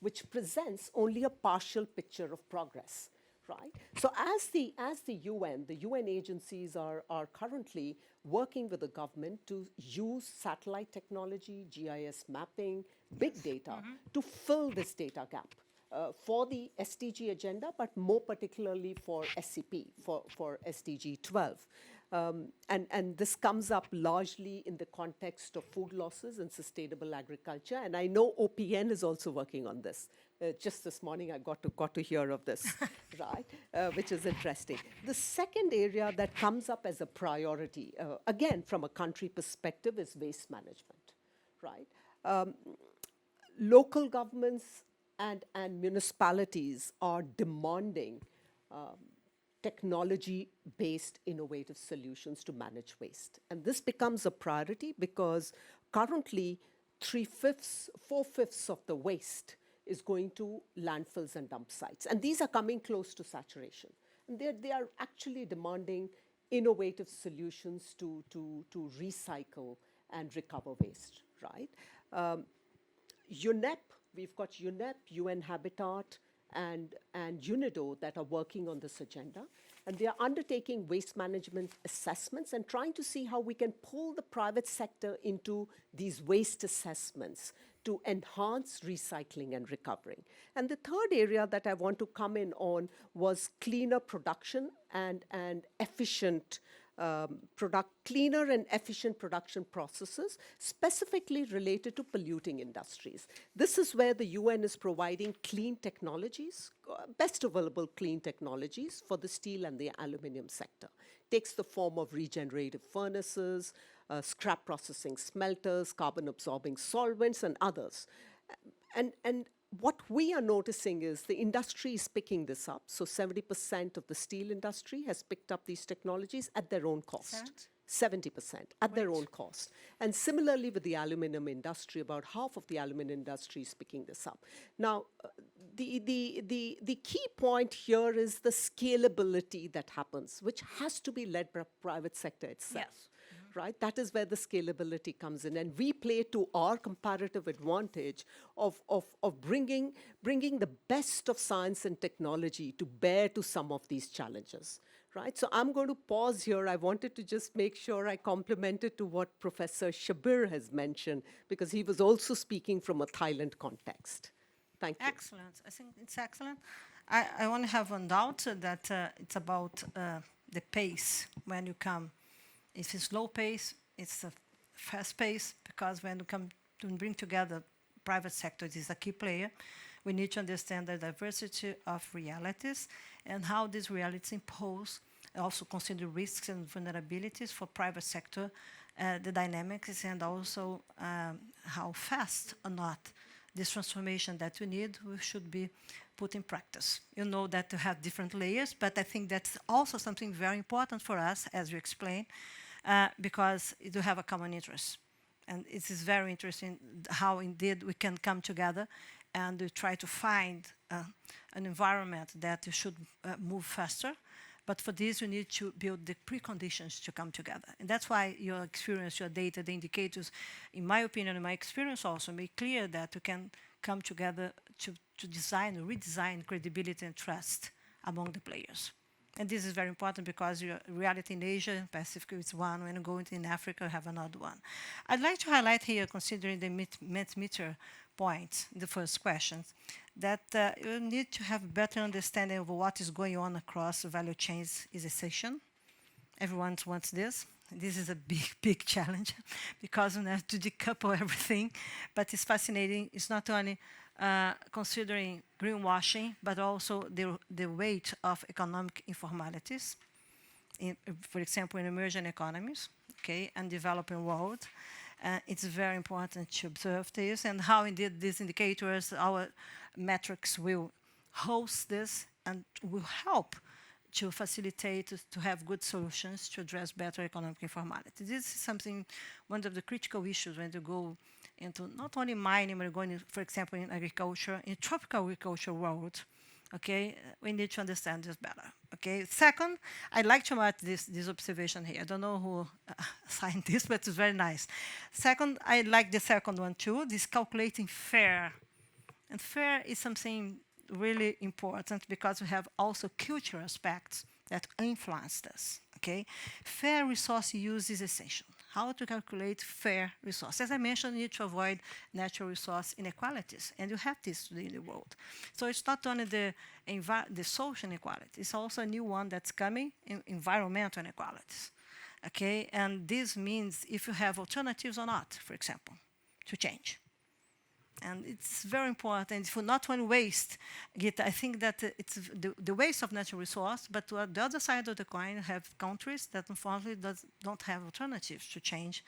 which presents only a partial picture of progress, right? So as the UN agencies are currently working with the government to use satellite technology, GIS mapping, big data to fill this data gap for the SDG agenda, but more particularly for SCP, for SDG 12. And this comes up largely in the context of food losses and sustainable agriculture. And I know OPN is also working on this. Just this morning, I got to hear of this, right? Which is interesting. The second area that comes up as a priority, again, from a country perspective, is waste management, right? Local governments and municipalities are demanding technology-based innovative solutions to manage waste. And this becomes a priority because currently 4/5 of the waste is going to landfills and dump sites. And these are coming close to saturation. And they are actually demanding innovative solutions to recycle and recover waste, right? UNEP, we've got UNEP, UN Habitat, and UNIDO that are working on this agenda. And they are undertaking waste management assessments and trying to see how we can pull the private sector into these waste assessments to enhance recycling and recovering. And the third area that I want to come in on was cleaner production and efficient cleaner and efficient production processes, specifically related to polluting industries. This is where the UN is providing clean technologies, best available clean technologies for the steel and the aluminum sector. Takes the form of regenerative furnaces, scrap processing smelters, carbon-absorbing solvents, and others. And what we are noticing is the industry is picking this up. So 70% of the steel industry has picked up these technologies at their own cost. 70% at their own cost. And similarly with the aluminum industry, about half of the aluminum industry is picking this up. Now, the key point here is the scalability that happens, which has to be led by private sector itself. Yes. Right? That is where the scalability comes in. And we play to our comparative advantage of bringing the best of science and technology to bear to some of these challenges. Right? So I'm going to pause here. I wanted to just make sure I complemented to what Professor Shabir has mentioned, because he was also speaking from a Thailand context. Thank you. Excellent. I think it's excellent. I only have one doubt that it's about the pace when you come. If it's slow pace, it's a fast pace, because when you come to bring together private sector is a key player. We need to understand the diversity of realities and how these realities impose, also consider risks and vulnerabilities for private sector, the dynamics, and also how fast or not this transformation that we need should be put in practice. You know that to have different layers, but I think that's also something very important for us, as you explained, because you have a common interest. And it is very interesting how indeed we can come together and try to find an environment that should move faster. But for this, you need to build the preconditions to come together. And that's why your experience, your data, the indicators, in my opinion, in my experience also, make clear that we can come together to design, redesign credibility and trust among the players. And this is very important because your reality in Asia, Pacific is one, when you go into in Africa, have another one. I'd like to highlight here, considering the meter point, the first question, that you need to have better understanding of what is going on across the value chains is essential. Everyone wants this. This is a big challenge because we have to decouple everything. But it's fascinating. It's not only considering greenwashing, but also the weight of economic informalities, for example, in emerging economies, okay, and developing world. It's very important to observe this and how indeed these indicators, our metrics will host this and will help to facilitate, to have good solutions to address better economic informality. This is something, one of the critical issues when you go into not only mining, but going, for example, in agriculture, in tropical agriculture world, okay, we need to understand this better. Okay. Second, I'd like to mark this observation here. I don't know who signed this, but it's very nice. Second, I like the second one too. This calculating fair, and fair is something really important because we have also cultural aspects that influence this. Okay, fair resource use is essential. How to calculate fair resource? As I mentioned, you need to avoid natural resource inequalities, and you have this today in the world. So it's not only the social inequality; it's also a new one that's coming, in environmental inequalities. Okay, and this means if you have alternatives or not, for example, to change. And it's very important for not only waste. I think that it's the waste of natural resource, but to the other side of the coin, have countries that unfortunately don't have alternatives to change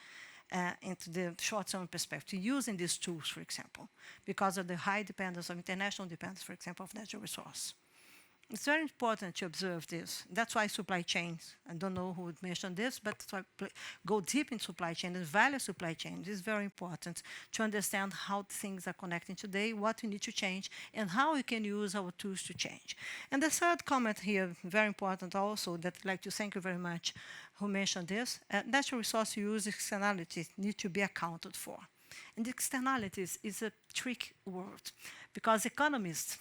into the short-term perspective, using these tools, for example, because of the high dependence of international dependence, for example, of natural resource. It's very important to observe this. That's why supply chains, I don't know who would mention this, but go deep in supply chain and value supply chain. This is very important to understand how things are connecting today, what we need to change, and how we can use our tools to change. And the third comment here, very important also, that I'd like to thank you very much, who mentioned this, natural resource use externalities need to be accounted for. And the externalities is a trick word because economists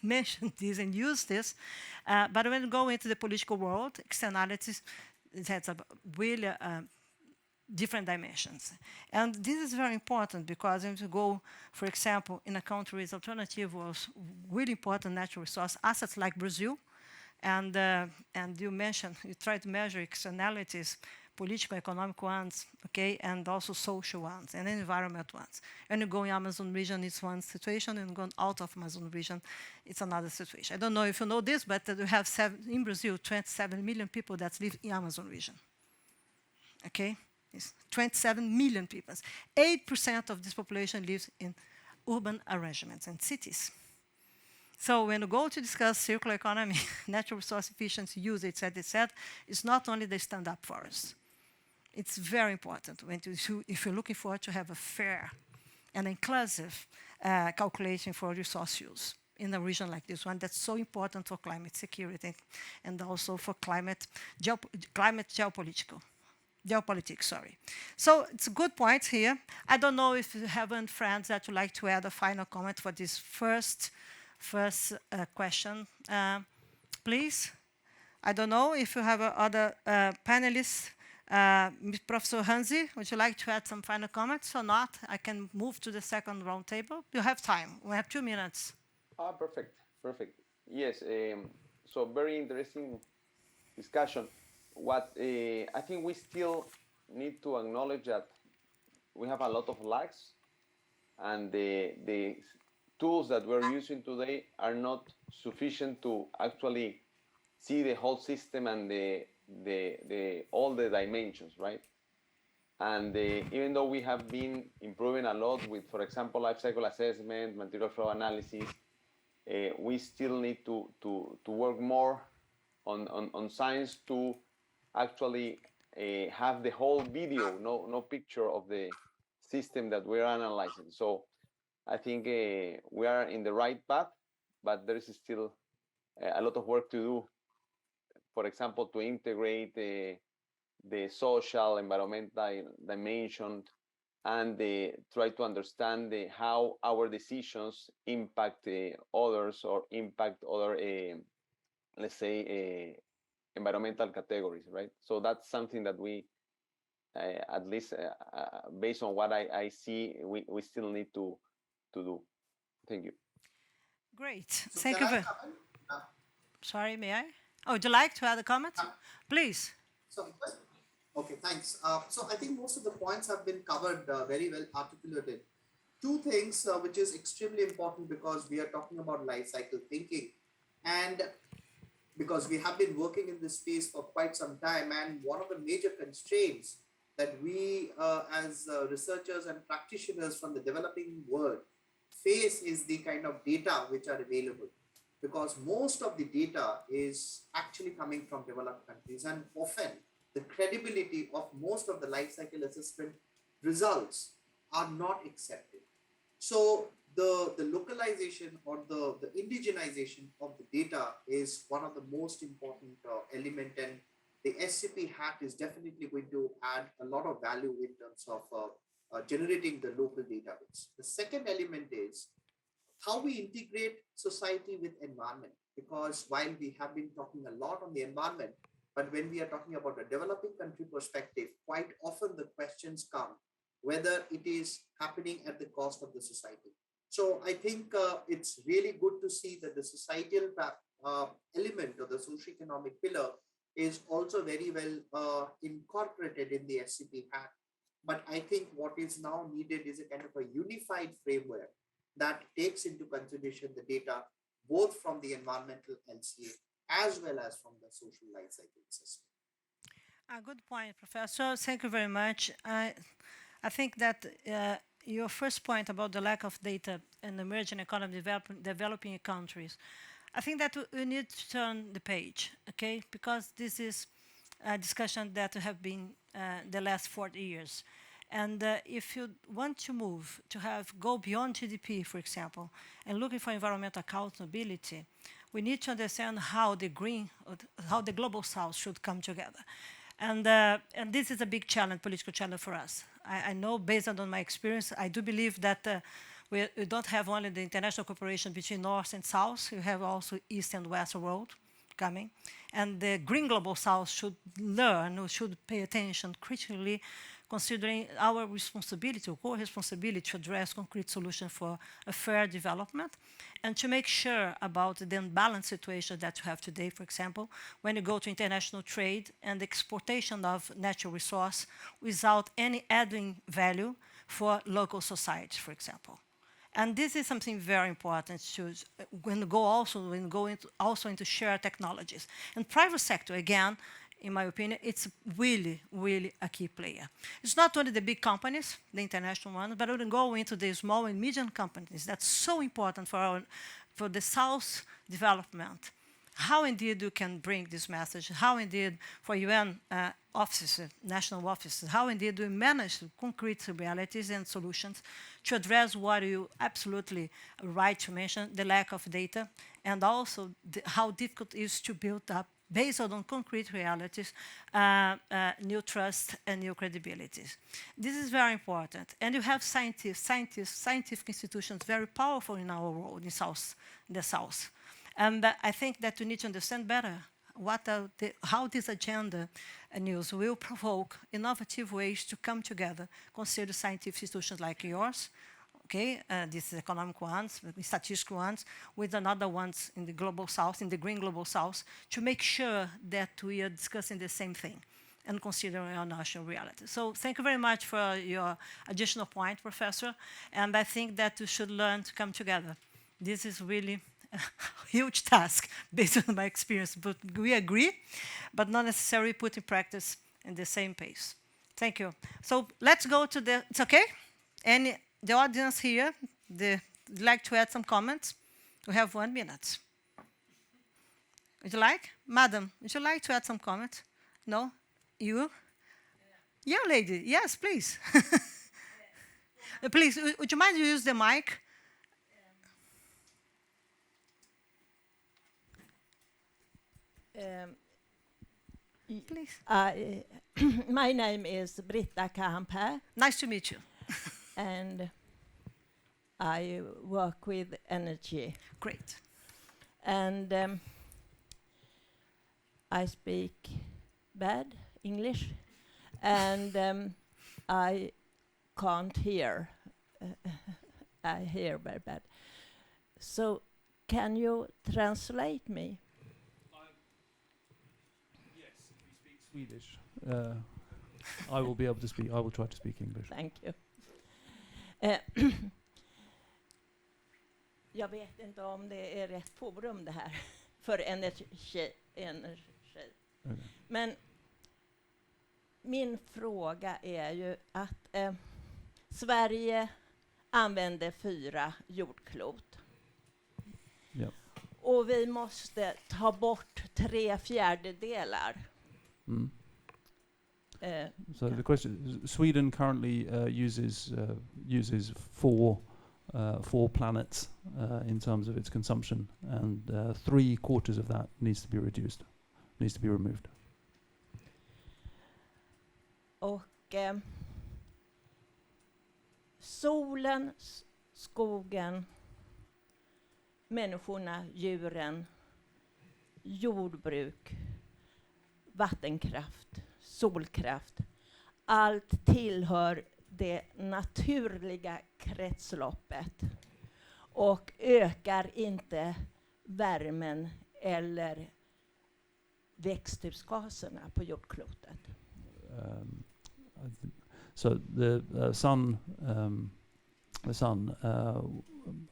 mention this and use this, but when you go into the political world, externalities, it has a really different dimensions. And this is very important because if you go, for example, in a country with alternative was really important natural resource assets like Brazil, and you mentioned, you try to measure externalities, political, economic ones, okay, and also social ones, and environment ones. When you go in Amazon region, it's one situation, and going out of Amazon region, it's another situation. I don't know if you know this, but we have in Brazil, 27 million people that live in Amazon region. Okay, it's 27 million people. 8% of this population lives in urban arrangements and cities. So when you go to discuss circular economy, natural resource efficiency, use, etc., it's not only the stand-up forest. It's very important if you're looking for to have a fair and inclusive calculation for resource use in a region like this one that's so important for climate security and also for geopolitics, sorry. So it's a good point here. I don't know if you have any friends that would like to add a final comment for this first question, please. I don't know if you have other panelists. Professor Hansi, would you like to add some final comments or not? I can move to the second round table. You have time. We have 2 minutes. Perfect. Yes, so very interesting discussion. What I think we still need to acknowledge that we have a lot of lags and the tools that we're using today are not sufficient to actually see the whole system and all the dimensions, right? And even though we have been improving a lot with, for example, life cycle assessment, material flow analysis, we still need to work more on science to actually have the whole video, no picture of the system that we're analyzing. So I think we are in the right path, but there is still a lot of work to do. For example, to integrate the social, environmental dimension, and try to understand how our decisions impact others or impact other, let's say, environmental categories, right? So that's something that we, at least based on what I see, we still need to do. Thank you. Great. So Thank can you. I comment? Sorry, may I? Oh, would you like to add a comment? Please. So, okay, thanks. So I think most of the points have been covered very well articulated. Two things which is extremely important because we are talking about life cycle thinking, and because we have been working in this space for quite some time, and one of the major constraints that we as researchers and practitioners from the developing world face is the kind of data which are available, because most of the data is actually coming from developed countries, and often the credibility of most of the life cycle assessment results are not accepted. So the localization or the indigenization of the data is one of the most important element, and the SCP-HAT is definitely going to add a lot of value in terms of generating the local database. The second element is how we integrate society with environment, because while we have been talking a lot on the environment, but when we are talking about a developing country perspective, quite often the questions come whether it is happening at the cost of the society. So I think it's really good to see that the societal element or the socioeconomic pillar is also very well incorporated in the SCP-HAT. But I think what is now needed is a kind of a unified framework that takes into consideration the data both from the environmental LCA as well as from the social life cycle assessment. A good point, Professor. Thank you very much. I think that your first point about the lack of data in emerging economy developing countries, I think that we need to turn the page, okay? Because this is a discussion that have been the last 40 years. And if you want to move to go beyond GDP, for example, and looking for environmental accountability, we need to understand how the global south should come together. And this is a big challenge, political challenge for us. I know, based on my experience, I do believe that we don't have only the international cooperation between North and South, we have also East and West world coming. And the Green Global South should learn, or should pay attention critically, considering our responsibility, or core responsibility, to address concrete solutions for a fair development, and to make sure about the unbalanced situation that you have today, for example, when you go to international trade and exportation of natural resource without any adding value for local society, for example. And this is something very important to go into shared technologies. And private sector, again, in my opinion, it's really, really a key player. It's not only the big companies, the international ones, but we can go into the small and medium companies. That's so important for the South development. How indeed you can bring this message, how indeed for UN offices, national offices, how indeed we manage concrete realities and solutions to address what you absolutely right to mention, the lack of data, and also how difficult it is to build up, based on concrete realities, new trust and new credibilities. This is very important. And you have scientific institutions very powerful in our world, in the South. And I think that we need to understand better how this agenda news will provoke innovative ways to come together, consider scientific institutions like yours, okay, these economic ones, statistical ones, with another ones in the global south, in the green global south, to make sure that we are discussing the same thing. and considering our national reality. So thank you very much for your additional point, Professor. And I think that we should learn to come together. This is really a huge task based on my experience, but we agree, but not necessarily put in practice in the same pace. Thank you. So let's go to the, it's okay? And the audience here, would like to add some comments? We have 1 minute. Would you like? Madam, would you like to add some comments? No? You? Yeah, lady. Yes, please. Please, would you mind you use the mic? Please. My name is Britta Kamper. Nice to meet you. And I work with energy. Great. And I speak bad English, and I can't hear. I hear very bad. So can you translate me? Yes, if you speak Swedish, I will be able to speak. I will try to speak English. Thank you. Jag vet inte om det är rätt forum det här för energi. Okay. Men min fråga är ju att Sverige använder 4 jordklot. Yep. Och vi måste ta bort 3/4. Mm. So the question: Sweden currently uses 4 planets in terms of its consumption, and 3/4 of that needs to be removed. Och solen, skogen, människorna, djuren, jordbruk, vattenkraft, solkraft. Allt tillhör det naturliga kretsloppet och ökar inte värmen eller växthusgaserna på jordklotet. So the sun,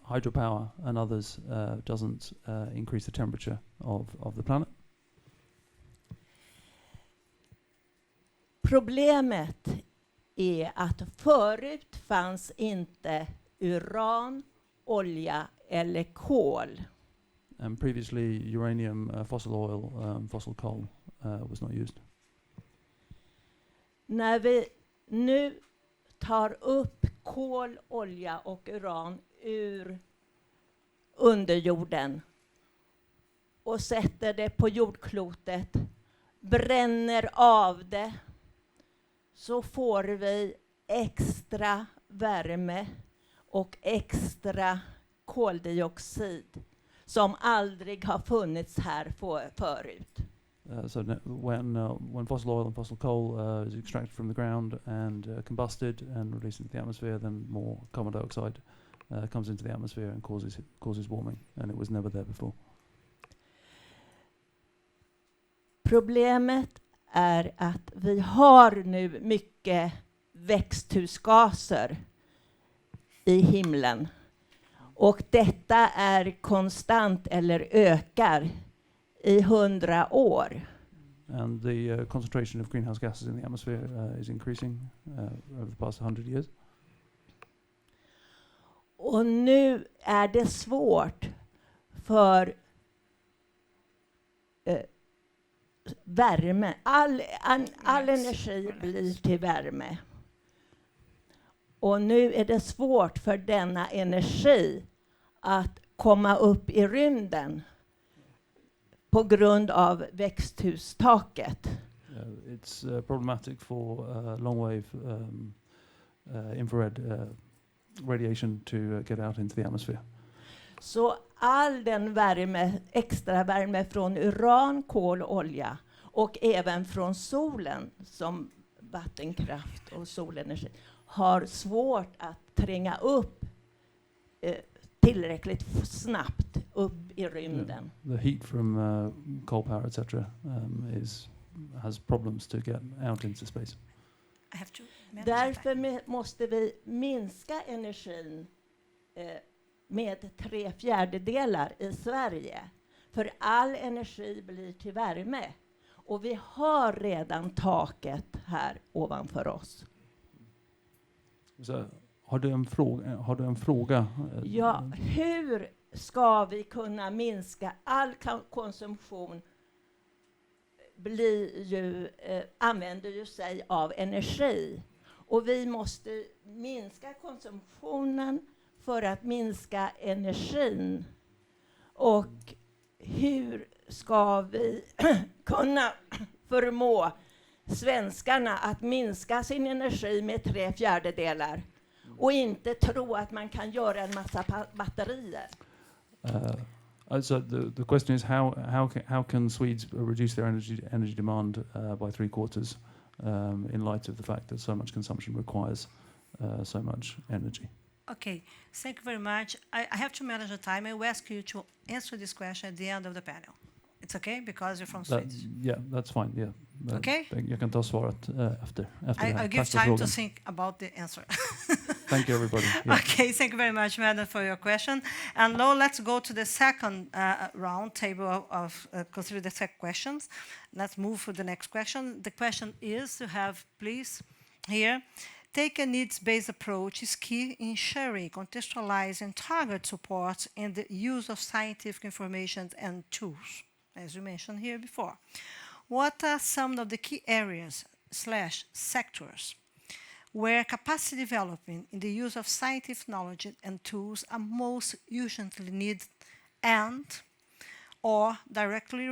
hydropower and others doesn't increase the temperature of the planet. Problemet är att förut fanns inte uran, olja eller kol. And previously, uranium, fossil oil, fossil coal was not used. När vi nu tar upp kol, olja och uran ur underjorden och sätter det på jordklotet, bränner av det, så får vi extra värme och extra koldioxid som aldrig har funnits här förut. So when fossil oil and fossil coal is extracted from the ground and combusted and released into the atmosphere, then more carbon dioxide comes into the atmosphere and causes warming, and it was never there before. Problemet är att vi har nu mycket växthusgaser i himlen. Och detta är konstant eller ökar i 100 år. And the concentration of greenhouse gases in the atmosphere is increasing over the past 100 years. Och nu är det svårt för värme. All energi blir till värme. Och nu är det svårt för denna energi att komma upp i rymden på grund av växthustaket. It's problematic for long wave infrared radiation to get out into the atmosphere. Så all den värme, extra värme från uran, kol, olja och även från solen som vattenkraft och solenergi har svårt att tränga upp tillräckligt snabbt upp i rymden. The heat from coal power, etc., is has problems to get out into space. I have to Därför måste vi minska energin med 3/4 i Sverige. För all energi blir till värme. Och vi har redan taket här ovanför oss. Så, har du en fråga? Ja, hur ska vi kunna minska all konsumtion? Använder ju sig av energi. Och vi måste minska konsumtionen för att minska energin. Och hur ska vi kunna förmå svenskarna att minska sin energi med 3/4 och inte tro att man kan göra en massa batterier? So the question is how can Swedes reduce their energy demand by 3/4 in light of the fact that so much consumption requires so much energy? Okay, thank you very much. I have to manage the time. I will ask you to answer this question at the end of the panel. It's okay because you're from Sweden. Yeah, that's fine. Yeah. Okay. Jag kan ta svaret efter I give time to think about the answer. Thank you, everybody. Yeah. Okay, thank you very much, Madam, for your question. And now let's go to the second round table of consider the second questions. Let's move to the next question. The question is to have, please, here, take a needs-based approach is key in sharing, contextualizing, target support, and the use of scientific information and tools, as you mentioned here before. What are some of the key areas / sectors where capacity development in the use of scientific knowledge and tools are most urgently needed and or directly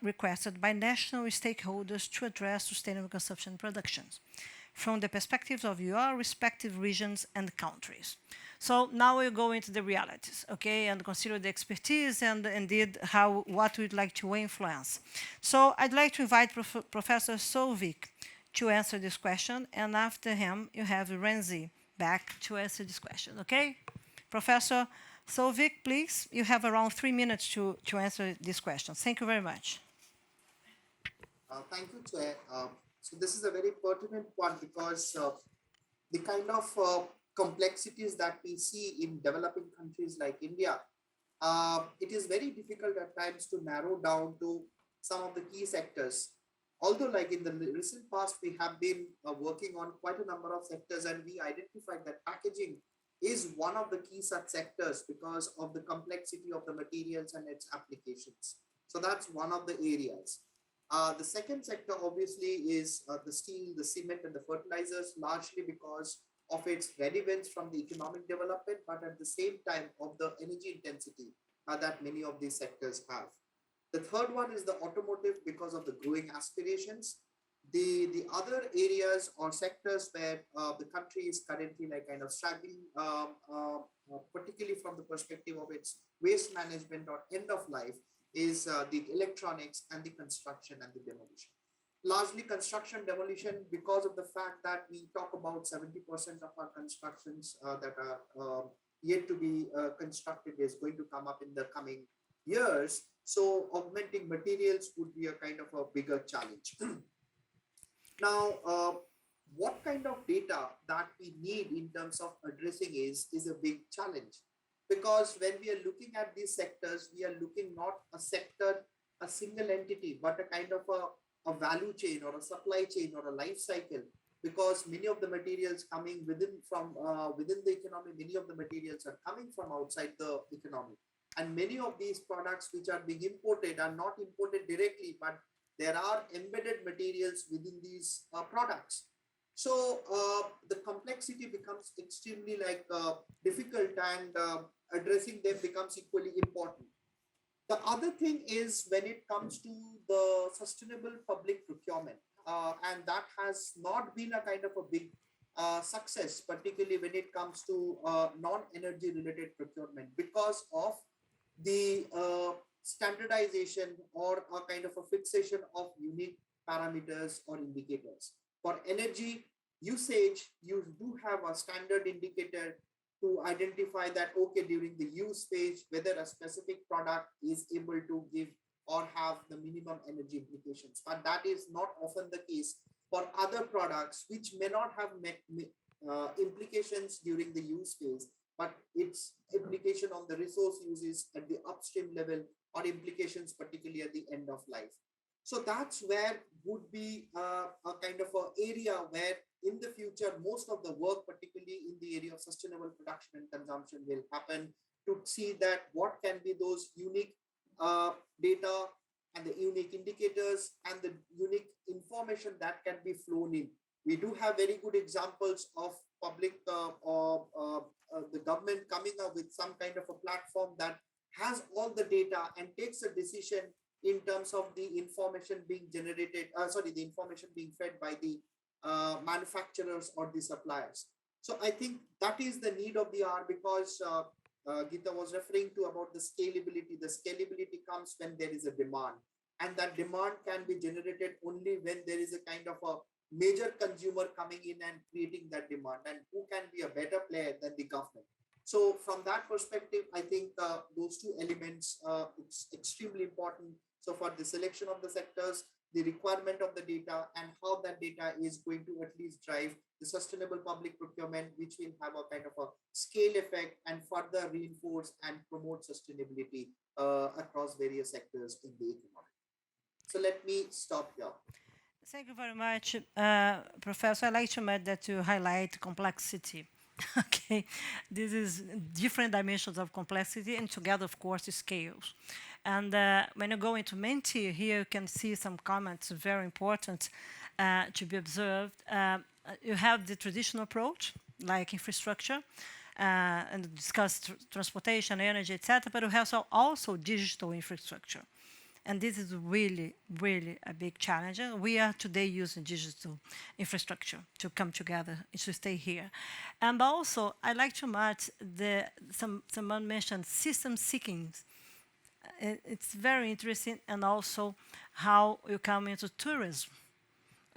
requested by national stakeholders to address sustainable consumption productions from the perspectives of your respective regions and countries? So now we'll go into the realities, okay, and consider the expertise and indeed what we'd like to influence. So I'd like to invite Professor Solvik to answer this question, and after him, you have Renzi back to answer this question, okay? Professor Solvik, please, you have around 3 minutes to answer this question. Thank you very much. Thank you, Chair. So this is a very pertinent one because the kind of complexities that we see in developing countries like India, it is very difficult at times to narrow down to some of the key sectors. Although like in the recent past, we have been working on quite a number of sectors, and we identified that packaging is one of the key such sectors because of the complexity of the materials and its applications. So that's one of the areas. The second sector obviously is the steel, the cement, and the fertilizers, largely because of its relevance from the economic development, but at the same time of the energy intensity that many of these sectors have. The third one is the automotive because of the growing aspirations. The other areas or sectors where the country is currently like kind of struggling, particularly from the perspective of its waste management or end of life, is the electronics and the construction and the demolition. Largely construction demolition because of the fact that we talk about 70% of our constructions that are yet to be constructed is going to come up in the coming years. So augmenting materials would be a kind of a bigger challenge. Now, what kind of data that we need in terms of addressing is a big challenge. Because when we are looking at these sectors, we are looking not a sector, a single entity, but a kind of a value chain or a supply chain or a life cycle. Because many of the materials coming within the economy, many of the materials are coming from outside the economy. And many of these products which are being imported are not imported directly, but there are embedded materials within these products. So the complexity becomes extremely difficult, and addressing them becomes equally important. The other thing is when it comes to the sustainable public procurement, and that has not been a kind of a big success, particularly when it comes to non-energy related procurement because of the standardization or a kind of a fixation of unique parameters or indicators. For energy usage, you do have a standard indicator to identify that, okay, during the use phase, whether a specific product is able to give or have the minimum energy implications. But that is not often the case for other products which may not have implications during the use phase, but its implication on the resource uses at the upstream level or implications particularly at the end of life. So that's where would be a kind of an area where in the future, most of the work, particularly in the area of sustainable production and consumption, will happen to see that what can be those unique data and the unique indicators and the unique information that can be flown in. We do have very good examples of public or the government coming up with some kind of a platform that has all the data and takes a decision in terms of the information being generated, the information being fed by the manufacturers or the suppliers. So I think that is the need of the hour, because Gita was referring to about the scalability. The scalability comes when there is a demand, and that demand can be generated only when there is a kind of a major consumer coming in and creating that demand. And who can be a better player than the government? So from that perspective, I think those two elements, it's extremely important. So for the selection of the sectors, the requirement of the data, and how that data is going to at least drive the sustainable public procurement, which will have a kind of a scale effect and further reinforce and promote sustainability across various sectors in the economy. So let me stop here. Thank you very much, Professor. I like to make that to highlight complexity. Okay, this is different dimensions of complexity, and together, of course, scales. And when you go into Menti, here you can see some comments very important to be observed. You have the traditional approach, like infrastructure, and discuss transportation, energy, etc. But you have also digital infrastructure. And this is really, really a big challenge. We are today using digital infrastructure to come together, to stay here. And also, I like to match someone mentioned system seeking. It's very interesting, and also how you come into tourism.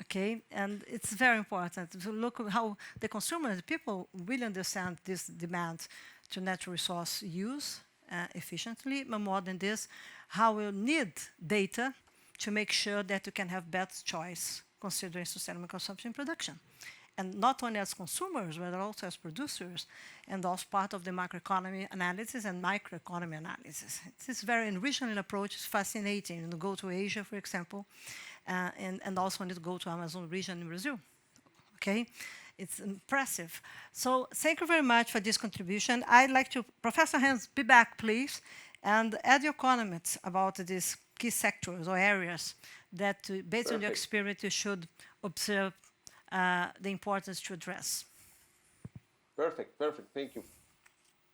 Okay, and it's very important to look at how the consumers, the people, really understand this demand to natural resource use efficiently, but more than this, how we need data to make sure that you can have better choice considering sustainable consumption and production. And not only as consumers, but also as producers, and also part of the macroeconomy analysis and microeconomy analysis. This very regional approach is fascinating. You go to Asia, for example, and also need to go to Amazon region in Brazil. Okay? It's impressive. So thank you very much for this contribution. I'd like to, Professor Hans, be back, please, and add your comments about these key sectors or areas that, based on your experience, you should observe the importance to address. Perfect. Thank you.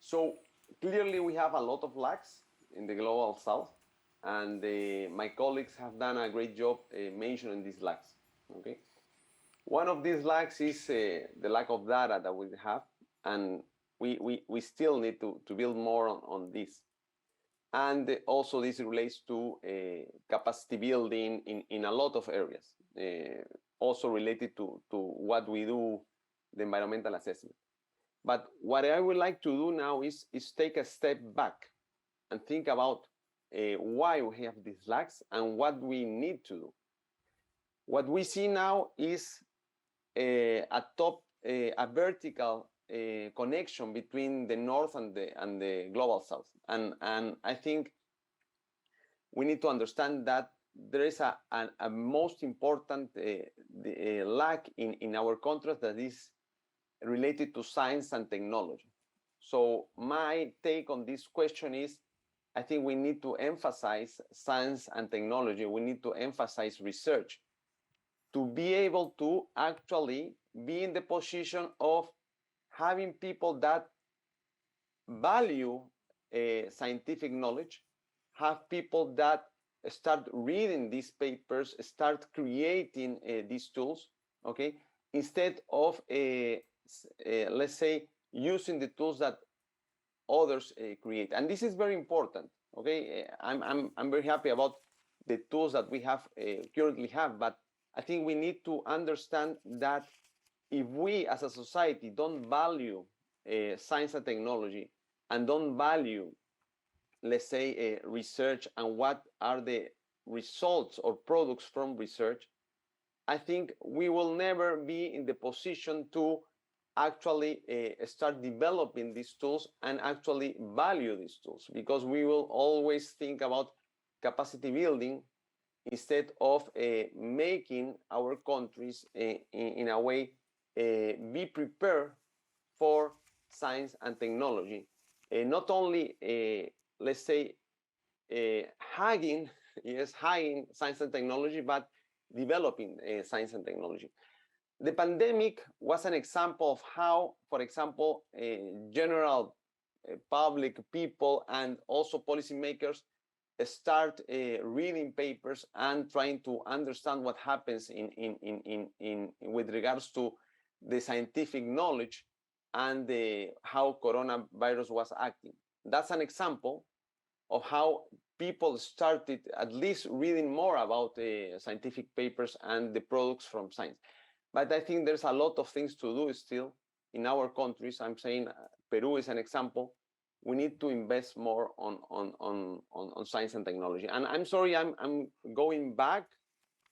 So clearly we have a lot of lacks in the global south, and my colleagues have done a great job mentioning these lacks. Okay. One of these lacks is the lack of data that we have, and we still need to build more on this. And also this relates to capacity building in a lot of areas, also related to what we do, the environmental assessment. But what I would like to do now is take a step back and think about why we have these lacks and what we need to do. What we see now is a vertical connection between the north and the global south, and I think we need to understand that there is a most important lack in our contrast that is related to science and technology. So my take on this question is, I think we need to emphasize science and technology. We need to emphasize research to be able to actually be in the position of having people that value scientific knowledge, have people that start reading these papers, start creating these tools, okay, instead of, let's say, using the tools that others create. And this is very important, okay? I'm very happy about the tools that we have currently have, but I think we need to understand that if we as a society don't value science and technology and don't value let's say, research and what are the results or products from research, I think we will never be in the position to actually start developing these tools and actually value these tools, because we will always think about capacity building instead of making our countries in a way be prepared for science and technology. Not only, let's say, hugging science and technology, but developing science and technology. The pandemic was an example of how, for example, general public people and also policymakers start reading papers and trying to understand what happens with regards to the scientific knowledge and how coronavirus was acting. That's an example of how people started at least reading more about scientific papers and the products from science. But I think there's a lot of things to do still in our countries. I'm saying Peru is an example. We need to invest more on science and technology. And I'm sorry, I'm going back,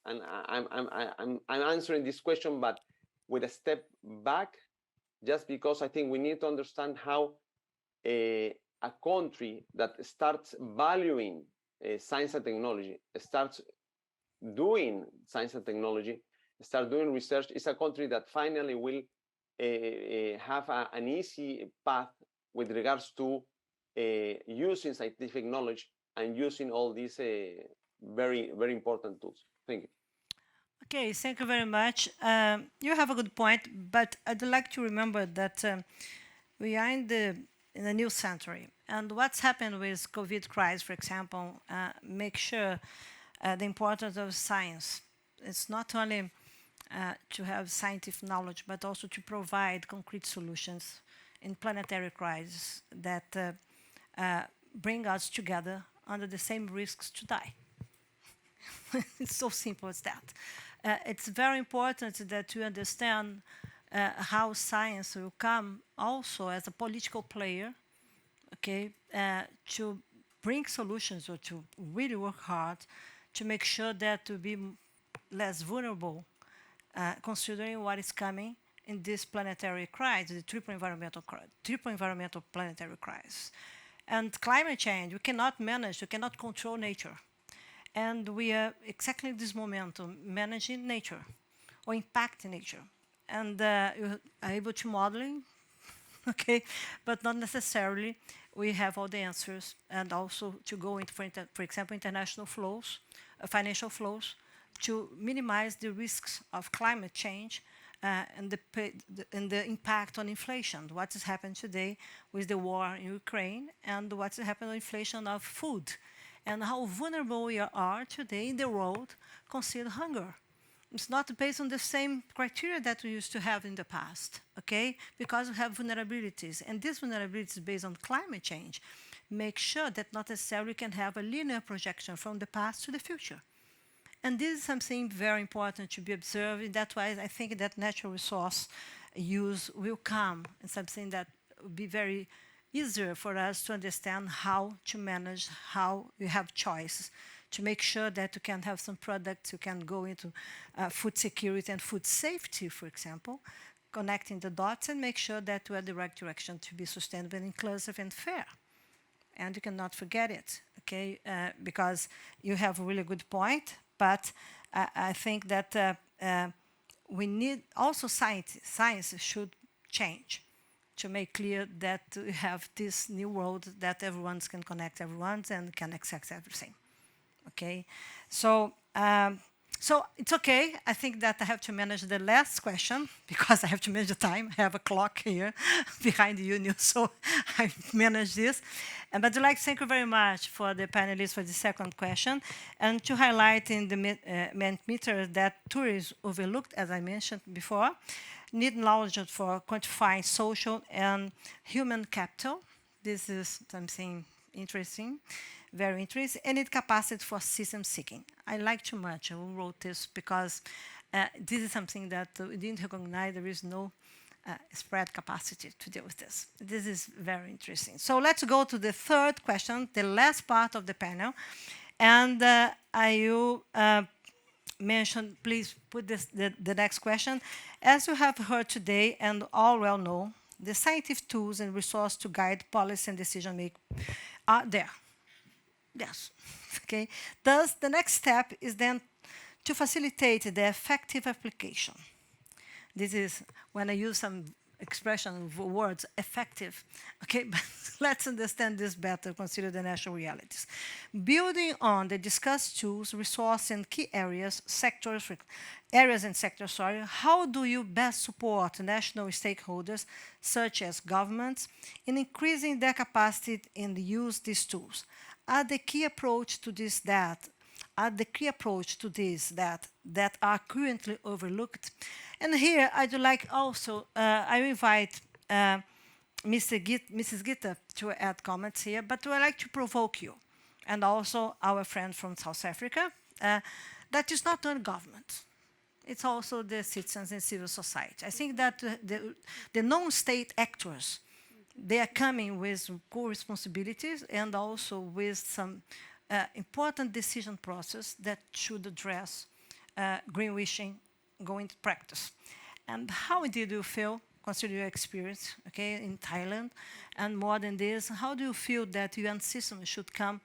and I'm answering this question, but with a step back, just because I think we need to understand how a country that starts valuing science and technology, starts doing science and technology, start doing research, is a country that finally will have an easy path with regards to using scientific knowledge and using all these very, very important tools. Thank you. Okay, thank you very much. You have a good point, but I'd like to remember that we are in the new century, and what's happened with COVID crisis, for example, make sure the importance of science. It's not only to have scientific knowledge, but also to provide concrete solutions in planetary crises that bring us together under the same risks to die. It's so simple as that. It's very important that you understand how science will come also as a political player, okay, to bring solutions or to really work hard to make sure that to be less vulnerable, considering what is coming in this planetary crisis, the triple environmental planetary crisis. And climate change, we cannot manage, we cannot control nature. And we are exactly this momentum, managing nature or impacting nature. And you are able to modeling, okay, but not necessarily we have all the answers, and also to go into, for example, international flows, financial flows, to minimize the risks of climate change and the impact on inflation. What is happening today with the war in Ukraine, and what is happening on inflation of food, and how vulnerable we are today in the world consider hunger. It's not based on the same criteria that we used to have in the past, okay? Because we have vulnerabilities, and these vulnerabilities based on climate change make sure that not necessarily can have a linear projection from the past to the future. And this is something very important to be observed, and that's why I think that natural resource use will come, and something that will be very easier for us to understand how to manage, how we have choices, to make sure that you can have some products, you can go into food security and food safety, for example, connecting the dots and make sure that we are the right direction to be sustainable, inclusive, and fair. And you cannot forget it, okay? Because you have a really good point, but I think that we need also science should change to make clear that we have this new world that everyone can connect everyone and can access everything. Okay, so so it's okay. I think that I have to manage the last question because I have to manage the time. I have a clock here behind you, so I manage this. But I'd like to thank you very much for the panelists for the second question, and to highlight in the meter that tourism overlooked, as I mentioned before, need knowledge for quantifying social and human capital. This is something interesting. Very interesting, and its capacity for system seeking. I like too much who wrote this because this is something that we didn't recognize. There is no spread capacity to deal with this. This is very interesting. So let's go to the third question, the last part of the panel. And I will mention, please put the next question. As you have heard today and all well know, the scientific tools and resources to guide policy and decision making are there. Yes, okay. Thus, the next step is then to facilitate the effective application. This is when I use some expression words, effective. Okay, but let's understand this better, consider the national realities. Building on the discussed tools, resources, and key areas, and sectors, how do you best support national stakeholders, such as governments, in increasing their capacity in the use of these tools? Are the key approach to this that are currently overlooked? And here I'd like also, I invite Mrs. Gitta to add comments here, but I'd like to provoke you, and also our friend from South Africa, that is not only government, it's also the citizens and civil society. I think that the non-state actors, they are coming with co-responsibilities and also with some important decision process that should address greenwashing going to practice. And how did you feel, consider your experience, okay, in Thailand, and more than this, how do you feel that UN system should come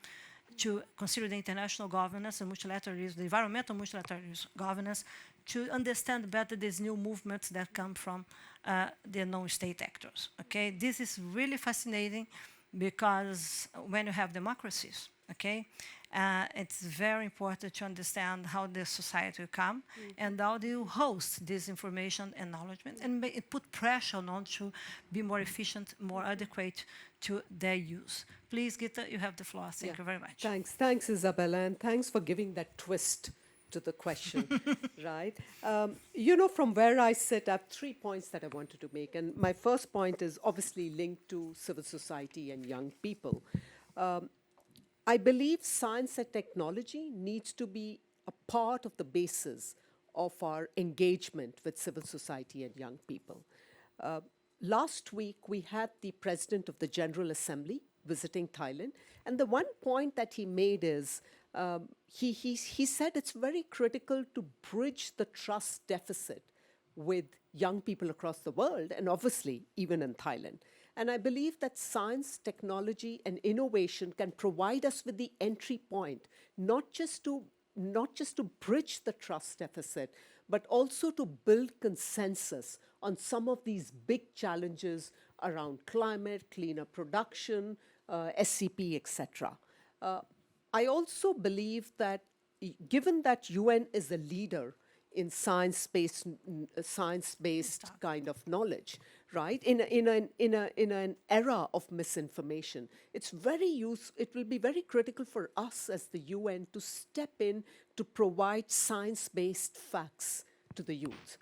to consider the international governance and multilateralism, the environmental multilateralism governance, to understand better these new movements that come from the non-state actors, okay? This is really fascinating because when you have democracies, okay, it's very important to understand how the society will come and how do you host this information and knowledge, and it put pressure on to be more efficient, more adequate to their use. Please, Gita, you have the floor. Thank you very much. Thanks, Izabella, and thanks for giving that twist to the question, right? You know, from where I sit, I have 3 points that I wanted to make. And my first point is obviously linked to civil society and young people. I believe science and technology needs to be a part of the basis of our engagement with civil society and young people. Last week, we had the President of the General Assembly visiting Thailand, and the one point that he made is, he said it's very critical to bridge the trust deficit with young people across the world, and obviously even in Thailand. And I believe that science, technology, and innovation can provide us with the entry point, not just to bridge the trust deficit, but also to build consensus on some of these big challenges around climate, cleaner production, SCP, etc. I also believe that given that UN is a leader in science-based kind of knowledge, right? In an era of misinformation, it will be very critical for us as the UN to step in to provide science-based facts to the youth,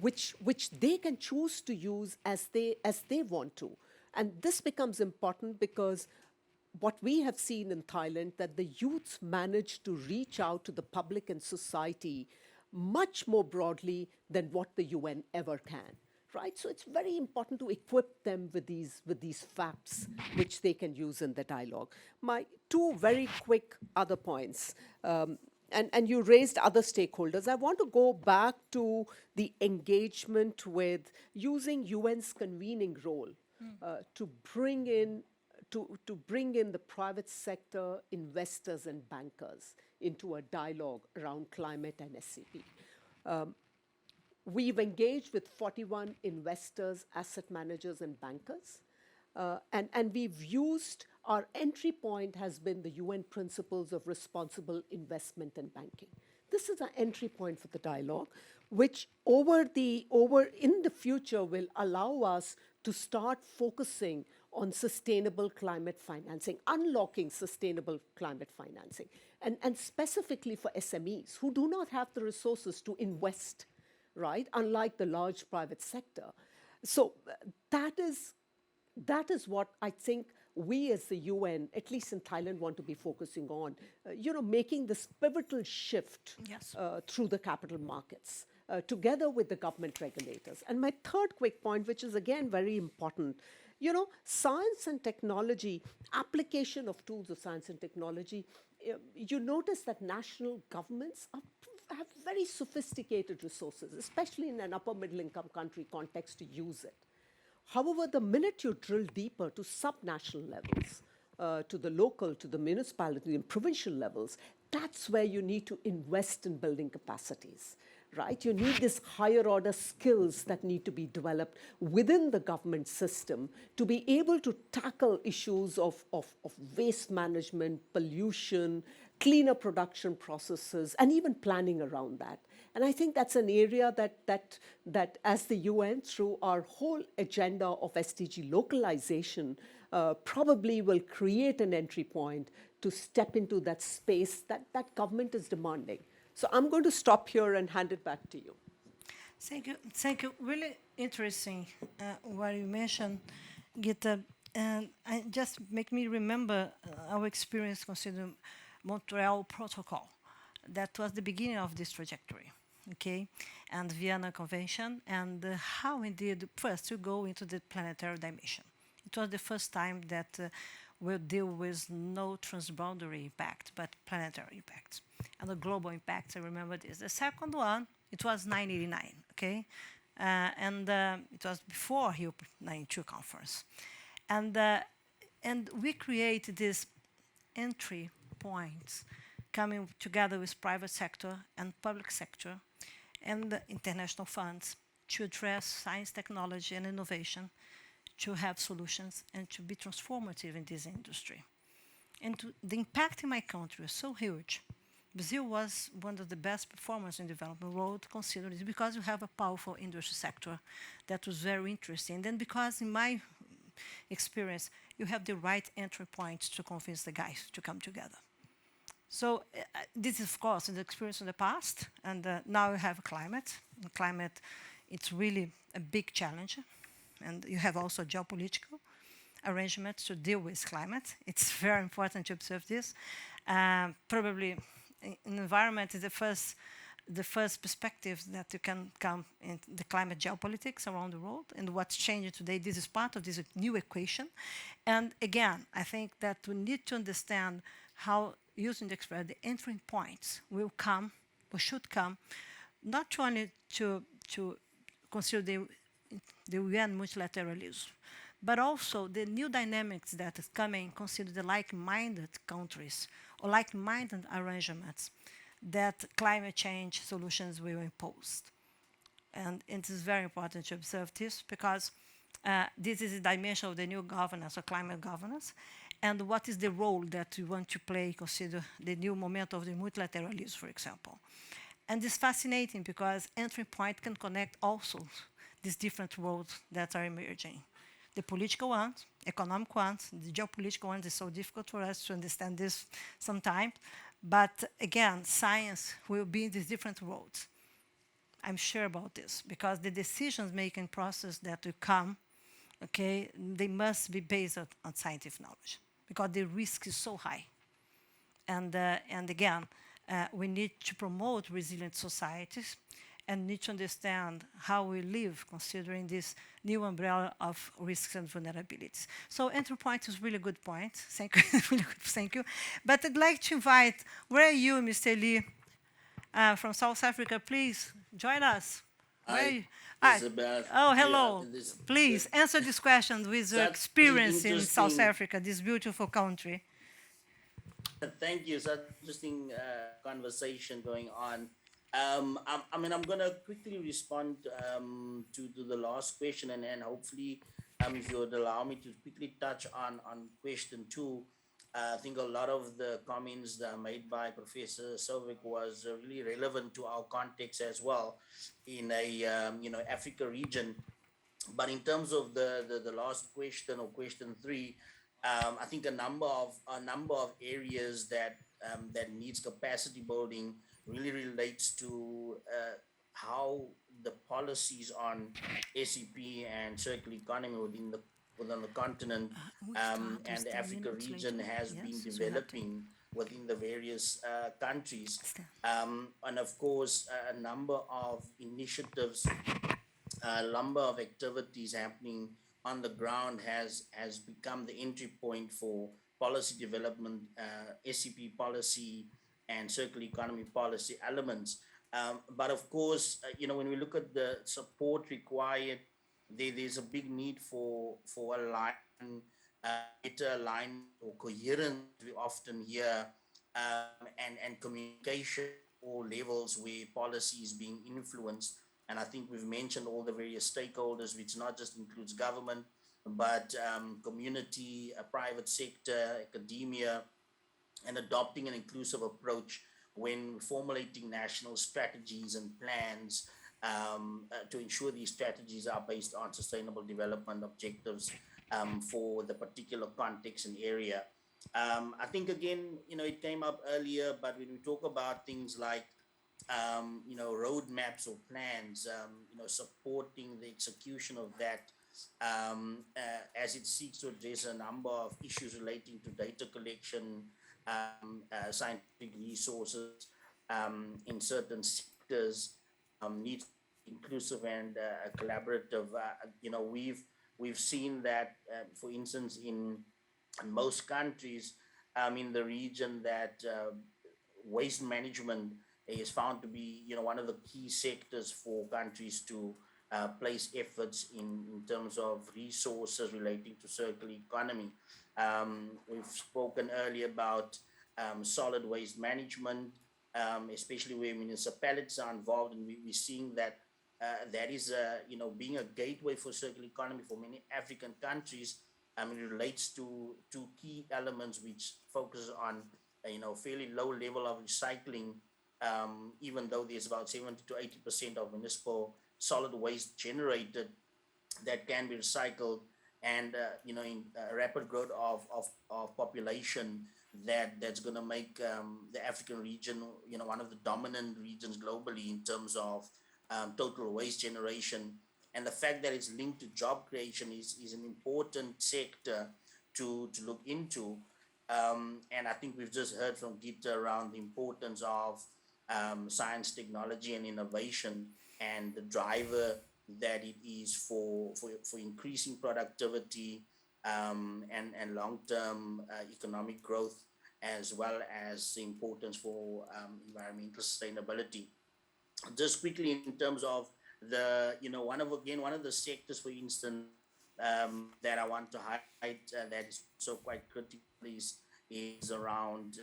which they can choose to use as they want to. And this becomes important because what we have seen in Thailand, that the youth manage to reach out to the public and society much more broadly than what the UN ever can, right? So it's very important to equip them with these facts which they can use in the dialogue. My 2 very quick other points, and you raised other stakeholders. I want to go back to the engagement with using UN's convening role to bring in the private sector investors and bankers into a dialogue around climate and SCP. We've engaged with 41 investors, asset managers, and bankers. And we've used, our entry point has been the UN principles of responsible investment and banking. This is our entry point for the dialogue, which in the future will allow us to start focusing on sustainable climate financing, unlocking sustainable climate financing, and specifically for SMEs who do not have the resources to invest, right? Unlike the large private sector. So that is what I think we as the UN, at least in Thailand, want to be focusing on, making this pivotal shift through the capital markets. together with the government regulators. And my third quick point, which is again very important, you know, science and technology, application of tools of science and technology, you notice that national governments have very sophisticated resources, especially in an upper middle income country context, to use it. However, the minute you drill deeper to subnational levels, to the local, to the municipality and provincial levels, that's where you need to invest in building capacities, right? You need these higher order skills that need to be developed within the government system to be able to tackle issues of waste management, pollution, cleaner production processes, and even planning around that. And I think that's an area that as the UN, through our whole agenda of SDG localization, probably will create an entry point to step into that space that government is demanding. So I'm going to stop here and hand it back to you. Thank you. Thank you. Really interesting what you mentioned, Gita. And I just make me remember our experience considering Montreal Protocol. That was the beginning of this trajectory, okay? And Vienna Convention, and how we did first to go into the planetary dimension. It was the first time that we'll deal with no transboundary impact, but planetary impacts. And the global impacts, I remember this. The second one, it was 989, okay? And it was before Rio 92 conference. And we created these entry points coming together with private sector and public sector and the international funds to address science, technology, and innovation, to have solutions and to be transformative in this industry. And the impact in my country was so huge. Brazil was one of the best performers in development world, considered it because you have a powerful industry sector that was very interesting. And then because in my experience, you have the right entry points to convince the guys to come together. So this is, of course, the experience in the past, and now you have climate. Climate, it's really a big challenge, and you have also geopolitical arrangements to deal with climate. It's very important to observe this. Probably, environment is the first perspective that you can come in the climate geopolitics around the world, and what's changing today. This is part of this new equation. And again, I think that we need to understand how using the expert, the entry points will come, or should come, not only to consider the UN multilateralism, but also the new dynamics that is coming, consider the like-minded countries or like-minded arrangements that climate change solutions will impose. And it is very important to observe this because this is a dimension of the new governance or climate governance, and what is the role that we want to play, consider the new moment of the multilateralism, for example. And it's fascinating because entry point can connect also these different roles that are emerging. The political ones, economic ones, the geopolitical ones is so difficult for us to understand this sometimes. But again, science will be in these different roles. I'm sure about this because the decision-making process that will come, okay, they must be based on scientific knowledge because the risk is so high. And again, we need to promote resilient societies and need to understand how we live considering this new umbrella of risks and vulnerabilities. So entry point is really good point. Thank you. Really good, thank you. But I'd like to invite, where are you, Mr. Lee, from South Africa? Please join us. Hi, Izabella. Oh, hello. Yeah, Please answer this question with your experience in South Africa, this beautiful country. Thank you. Such interesting conversation going on. I mean, I'm gonna quickly respond to the last question, and then hopefully, if you would allow me to quickly touch on question 2. I think a lot of the comments that are made by Professor Sovic was really relevant to our context as well in a Africa region. But in terms of the last question or question 3, I think a number of areas that needs capacity building really relates to how the policies on SCP and circular economy within the continent and the Africa region has been developing within the various countries. And of course, a number of initiatives, a number of activities happening on the ground has become the entry point for policy development, SCP policy and circular economy policy elements. But of course, when we look at the support required, there's a big need for better alignment or coherence we often hear, and communication at all levels where policy is being influenced. And I think we've mentioned all the various stakeholders, which not just includes government, but community, private sector, academia, and adopting an inclusive approach when formulating national strategies and plans, to ensure these strategies are based on sustainable development objectives for the particular context and area. I think again, it came up earlier, but when we talk about things like roadmaps or plans, supporting the execution of that, as it seeks to address a number of issues relating to data collection, scientific resources in certain sectors, needs to be inclusive and collaborative. We've seen that, for instance, in most countries in the region, that waste management is found to be one of the key sectors for countries to place efforts in terms of resources relating to circular economy. We've spoken earlier about solid waste management, especially where municipalities are involved, and we're seeing that that is being a gateway for circular economy for many African countries. It relates to two key elements which focus on fairly low level of recycling, even though there's about 70 to 80% of municipal solid waste generated that can be recycled, and in rapid growth of population, that's going to make the African region one of the dominant regions globally in terms of total waste generation. And the fact that it's linked to job creation is an important sector to look into. And I think we've just heard from Gita around the importance of science, technology, and innovation, and the driver that it is for increasing productivity, and long-term economic growth, as well as the importance for environmental sustainability. Just quickly, in terms of the one of the sectors, for instance, that I want to highlight, that is so quite critical, is around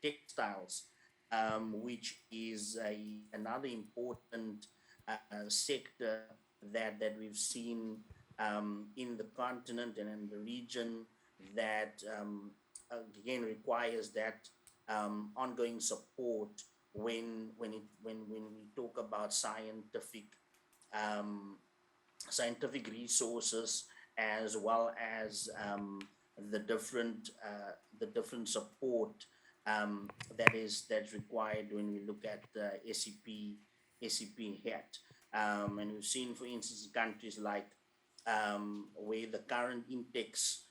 textiles, which is another important sector that we've seen in the continent and in the region, that again requires that ongoing support when we talk about scientific resources, as well as the different support that's required when we look at the SCP-HAT. And we've seen, for instance, countries like where the current Intex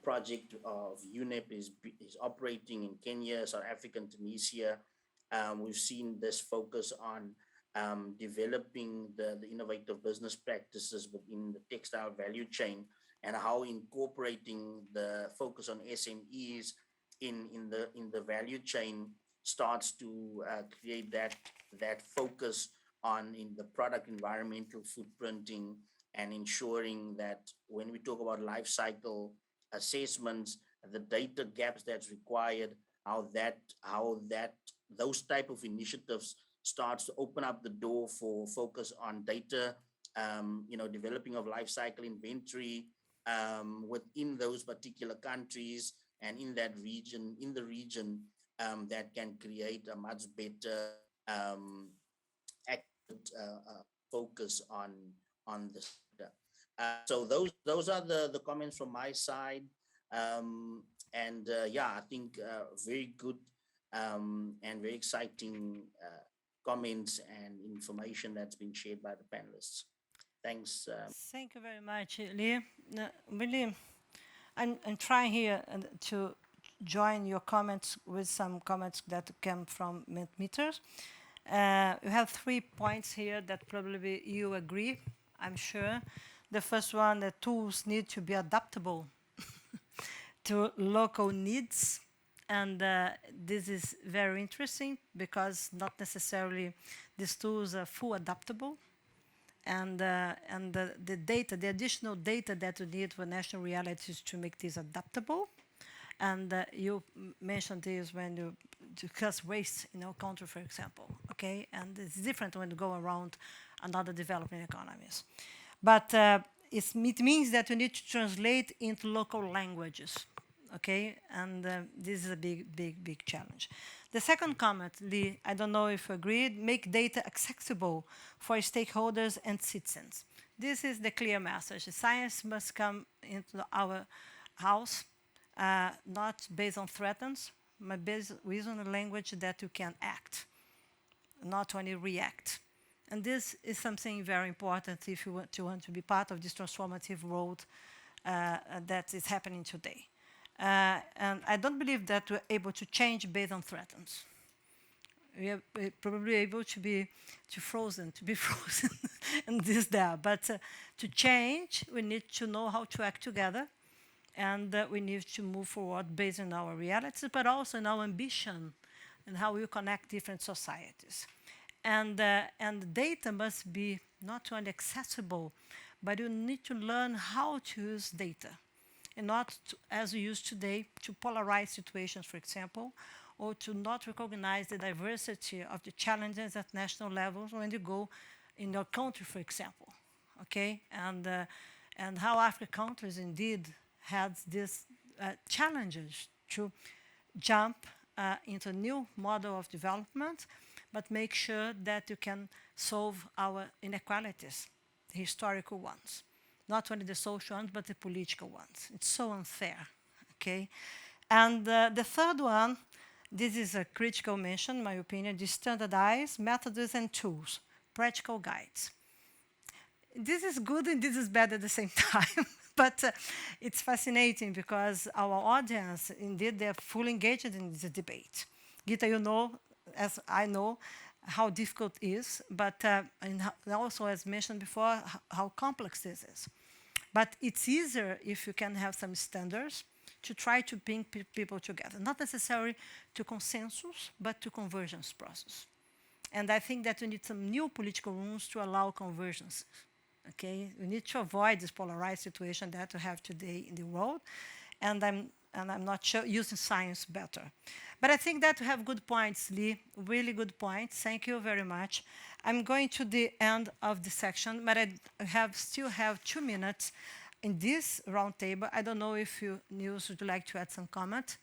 project of UNEP is operating in Kenya, South Africa, and Tunisia. We've seen this focus on developing the innovative business practices within the textile value chain, and how incorporating the focus on SMEs in the value chain starts to create that focus on in the product environmental footprinting, and ensuring that when we talk about life cycle assessments, the data gaps that's required, how those type of initiatives starts to open up the door for focus on data, developing of life cycle inventory within those particular countries and in the region, that can create a much better accurate focus on the sector. So those are the comments from my side, and I think very good and very exciting comments and information that's been shared by the panelists. Thanks. Thank you very much, Lee. Really, I'm trying here to join your comments with some comments that came from meters. You have 3 points here that probably you agree, I'm sure. The first one, the tools need to be adaptable to local needs. And this is very interesting because not necessarily these tools are full adaptable. And the data, the additional data that you need for national realities to make this adaptable. And you mentioned this when you discuss waste in our country, for example, okay? And it's different when you go around another developing economies. But it means that you need to translate into local languages, okay? And this is a big challenge. The second comment, Lee, I don't know if you agreed, make data accessible for stakeholders and citizens. This is the clear message. Science must come into our house, not based on threats, but based on a language that you can act, not only react. And this is something very important if you want to be part of this transformative road that is happening today. And I don't believe that we're able to change based on threats. We are probably able to be frozen and this there. But to change, we need to know how to act together. And we need to move forward based on our realities, but also in our ambition and how we connect different societies. And data must be not only accessible, but you need to learn how to use data. And not to, as we use today, to polarize situations, for example, or to not recognize the diversity of the challenges at national levels when you go in your country, for example, okay? And how African countries indeed had these challenges to jump into a new model of development, but make sure that you can solve our inequalities, the historical ones. Not only the social ones, but the political ones. It's so unfair, okay? And the third one, this is a critical mention, in my opinion, the standardized methods and tools, practical guides. This is good and this is bad at the same time. But it's fascinating because our audience, indeed, they're fully engaged in this debate. Gita, you know, as I know, how difficult it is, but and also, as mentioned before, how complex this is. But it's easier if you can have some standards to try to bring people together, not necessarily to consensus, but to convergence process. And I think that we need some new political rules to allow convergence. Okay, we need to avoid this polarized situation that we have today in the world, and I'm not sure using science better. But I think that we have good points, Lee, really good points. Thank you very much. I'm going to the end of the section, but I still have 2 minutes in this roundtable. I don't know if you, Niels, would like to add some comment.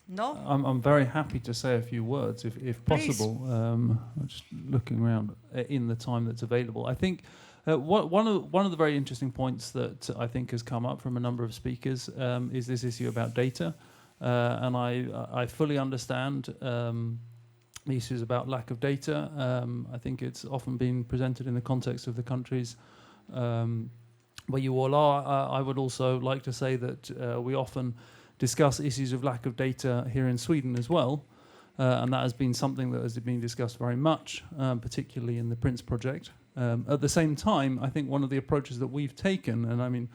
No? I'm very happy to say a few words, if possible. I'm just looking around in the time that's available. I think one of the very interesting points that I think has come up from a number of speakers is this issue about data. And I fully understand the issues about lack of data. I think it's often been presented in the context of the countries where you all are. I would also like to say that we often discuss issues of lack of data here in Sweden as well. And that has been something that has been discussed very much, particularly in the PRINCE project. At the same time, I think one of the approaches that we've taken, and I mean,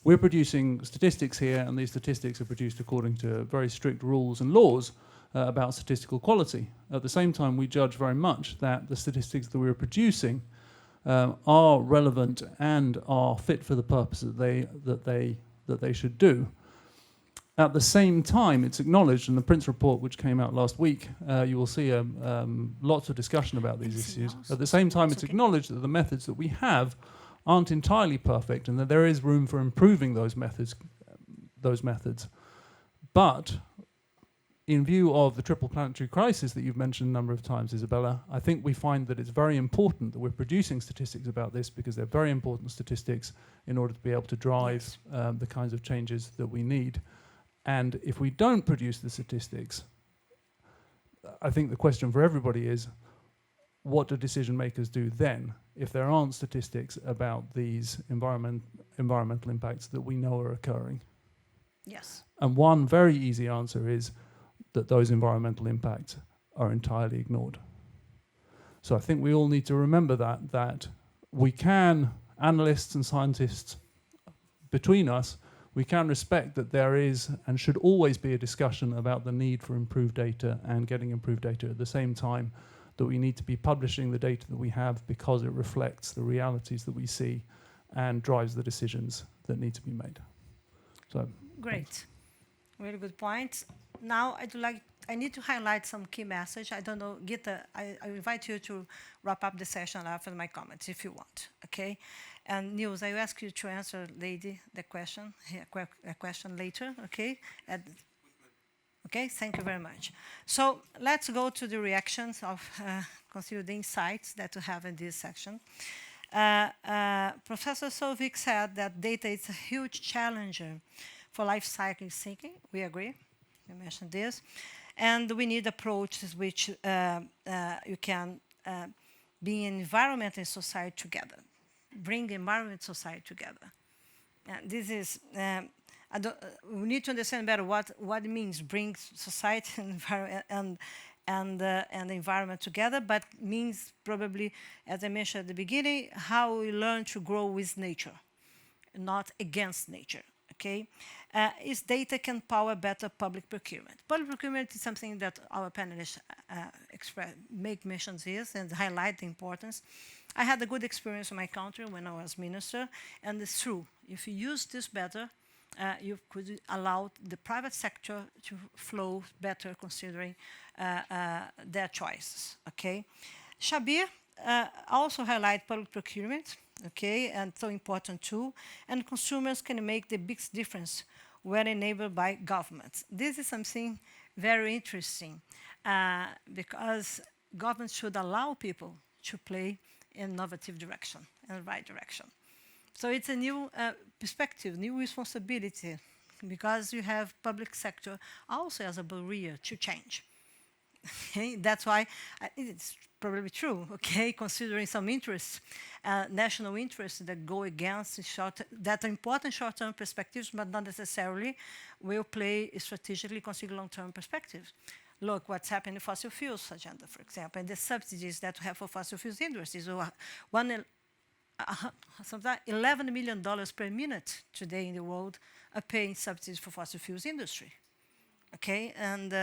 we're producing statistics here, and these statistics are produced according to very strict rules and laws about statistical quality. At the same time, we judge very much that the statistics that we're producing are relevant and are fit for the purpose that they should do. At the same time, it's acknowledged in the PRINCE report, which came out last week, you will see lots of discussion about these issues. At the same time, it's acknowledged that the methods that we have aren't entirely perfect and that there is room for improving those methods. But in view of the triple planetary crisis that you've mentioned a number of times, Izabella, I think we find that it's very important that we're producing statistics about this because they're very important statistics in order to be able to drive the kinds of changes that we need. And if we don't produce the statistics, I think the question for everybody is, what do decision makers do then if there aren't statistics about these environmental impacts that we know are occurring? Yes. And one very easy answer is that those environmental impacts are entirely ignored. So I think we all need to remember that we can, analysts and scientists between us, we can respect that there is and should always be a discussion about the need for improved data and getting improved data at the same time that we need to be publishing the data that we have because it reflects the realities that we see and drives the decisions that need to be made. So great. Thanks. Really good point. Now I need to highlight some key message. I don't know, Gita, I invite you to wrap up the session after my comments if you want, okay? And Niels, I ask you to answer, lady, the question, a question later, okay? Okay, thank you very much. So let's go to the reactions of consider the insights that we have in this section. Professor Solvik said that data is a huge challenger for life cycle thinking. We agree. You mentioned this. And we need approaches which you can bring environment and society together. Bring environment and society together. And this is, we need to understand better what it means, bring society and the environment together, but means probably, as I mentioned at the beginning, how we learn to grow with nature, not against nature. Okay, is data can power better public procurement. Public procurement is something that our panelists make mentions here and highlight the importance. I had a good experience in my country when I was minister, and it's true. If you use this better, you could allow the private sector to flow better considering their choices. Okay, Shabir also highlight public procurement. Okay, and so important too. And consumers can make the biggest difference when enabled by governments. This is something very interesting because governments should allow people to play in innovative direction and right direction. So it's a new perspective, new responsibility, because you have public sector also as a barrier to change. Okay? That's why it's probably true, okay, considering some interests, national interests that go against that are important short-term perspectives, but not necessarily will play strategically considering long-term perspectives. Look what's happening in fossil fuels agenda, for example, and the subsidies that we have for fossil fuels industries. Sometimes $11 million per minute today in the world are paying subsidies for fossil fuels industry. Okay, and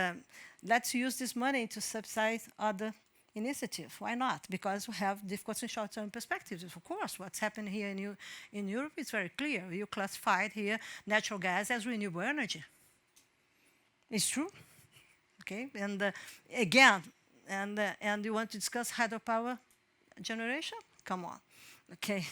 let's use this money to subsidize other initiatives. Why not? Because we have difficult and short-term perspectives. Of course, what's happening here in Europe is very clear. You classified here natural gas as renewable energy. It's true. Okay, and again, and you want to discuss hydropower generation? Come on. Okay,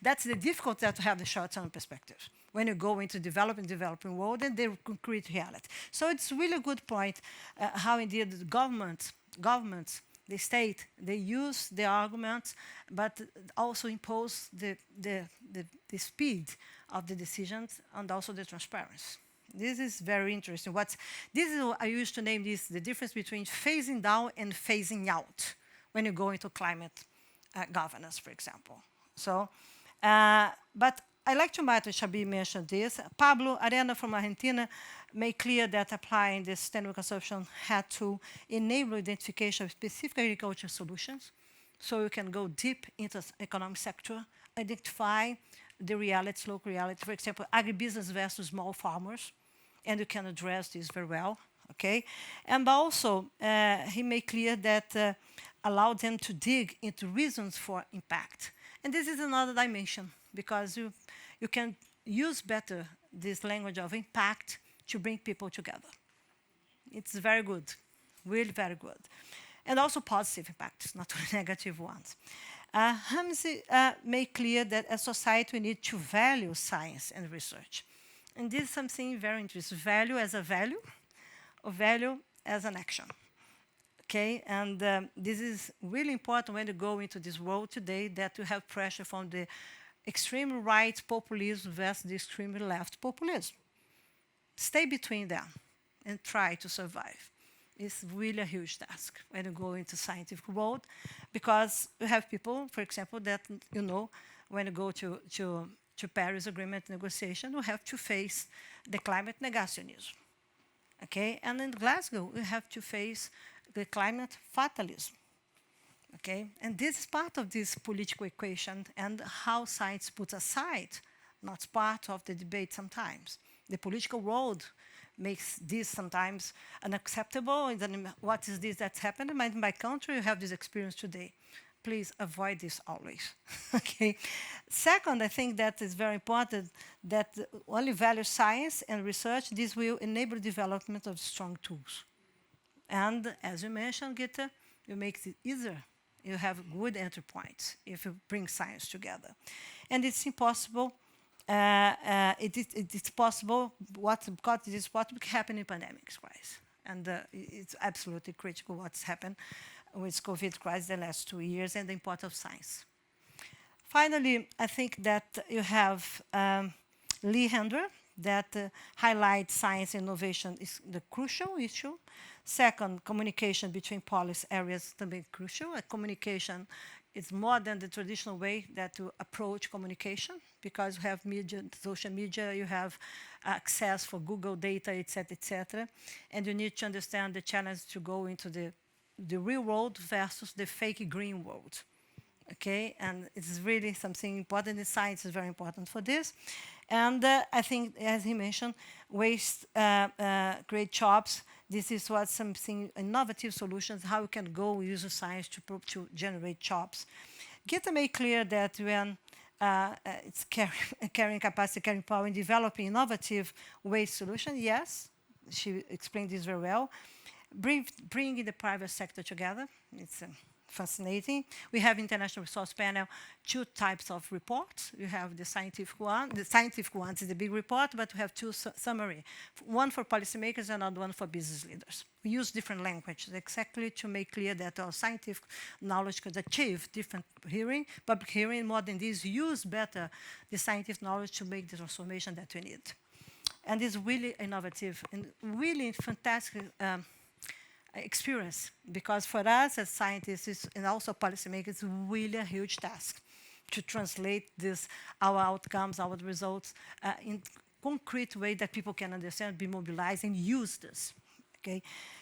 that's the difficulty that to have the short-term perspective when you go into developing world and the concrete reality. So it's really a good point how indeed the governments, the state, they use the arguments, but also impose the speed of the decisions and also the transparency. This is very interesting. I used to name this the difference between phasing down and phasing out when you go into climate governance, for example. So, but I like to matter, Shabir mentioned this. Pablo Arena from Argentina made clear that applying the sustainable consumption had to enable identification of specific agricultural solutions. So you can go deep into the economic sector, identify the realities, local reality, for example, agribusiness versus small farmers, and you can address this very well, okay? And also, he made clear that allowed them to dig into reasons for impact. And this is another dimension, because you can use better this language of impact to bring people together. It's very good, really very good. And also positive impacts, not negative ones. Hamzi made clear that as society we need to value science and research. And this is something very interesting, value as a value, or value as an action. Okay, and this is really important when you go into this world today that you have pressure from the extreme right populism versus the extreme left populism. Stay between them and try to survive. It's really a huge task when you go into scientific world, because you have people, for example, that, you know, when you go to to Paris Agreement negotiation, we have to face the climate negationism. Okay, and in Glasgow, we have to face the climate fatalism. Okay, and this is part of this political equation and how science puts aside, not part of the debate sometimes. The political world makes this sometimes unacceptable. And then what is this that's happened? In my country, you have this experience today. Please avoid this always. Okay. Second, I think that is very important that only value science and research. This will enable development of strong tools. And as you mentioned, Gitta, you make it easier. You have good entry points if you bring science together. And it's impossible. It's possible. Because it is possible to happen in pandemics, crisis, and it's absolutely critical what's happened with COVID crisis the last 2 years and the importance of science. Finally, I think that you have Lee Hendler that highlights science innovation is the crucial issue. Second, communication between policy areas to be crucial. Communication is more than the traditional way that to approach communication because you have media, social media, you have access for Google data, etc., and you need to understand the challenge to go into the real world versus the fake green world. Okay, and it's really something important. The science is very important for this. And I think, as he mentioned, waste create jobs. This is what something innovative solutions, how we can go use the science to generate jobs. Get to make clear that when it's carrying capacity, carrying power in developing innovative waste solutions, yes, she explained this very well. Bringing the private sector together, it's fascinating. We have International Resource Panel, 2 types of reports. You have the scientific one. The scientific one is the big report, but we have 2 summary. One for policymakers and another one for business leaders. We use different languages exactly to make clear that our scientific knowledge could achieve different public hearing. More than this, use better the scientific knowledge to make the transformation that we need. And it's really innovative and really fantastic experience, because for us as scientists and also policymakers, it's really a huge task to translate our outcomes, our results in concrete way that people can understand, be mobilized, and use this. Okay,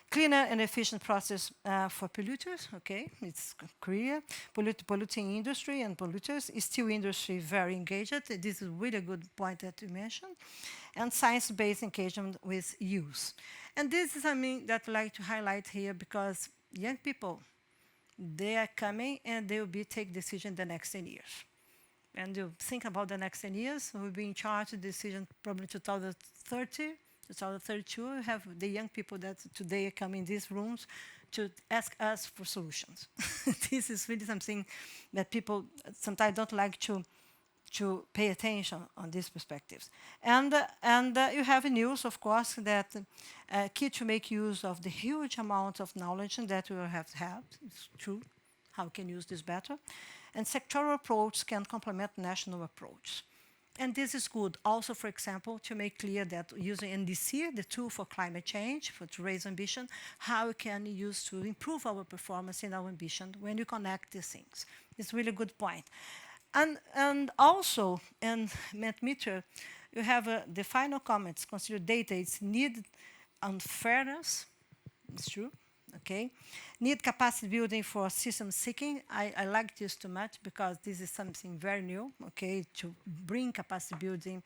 cleaner and efficient process for polluters. Okay, it's clear. Polluting industry and polluters is still industry very engaged. This is really a good point that you mentioned. And science-based engagement with use. And this is something that I'd like to highlight here because young people, they are coming and they will take decision the next 10 years. And you think about the next 10 years, we'll be in charge of the decision probably 2030, 2032. We have the young people that today come in these rooms to ask us for solutions. This is really something that people sometimes don't like to pay attention on these perspectives. And you have news, of course, that key to make use of the huge amount of knowledge that we have had. It's true. How we can use this better? And sectoral approach can complement national approach. And this is good also, for example, to make clear that using NDC, the tool for climate change, to raise ambition, how we can use to improve our performance in our ambition when you connect these things. It's a really good point. And also, in Mentimeter, you have the final comments, consider data, it's need on fairness, it's true, okay? Need capacity building for system seeking. I like this too much because this is something very new, okay, to bring capacity building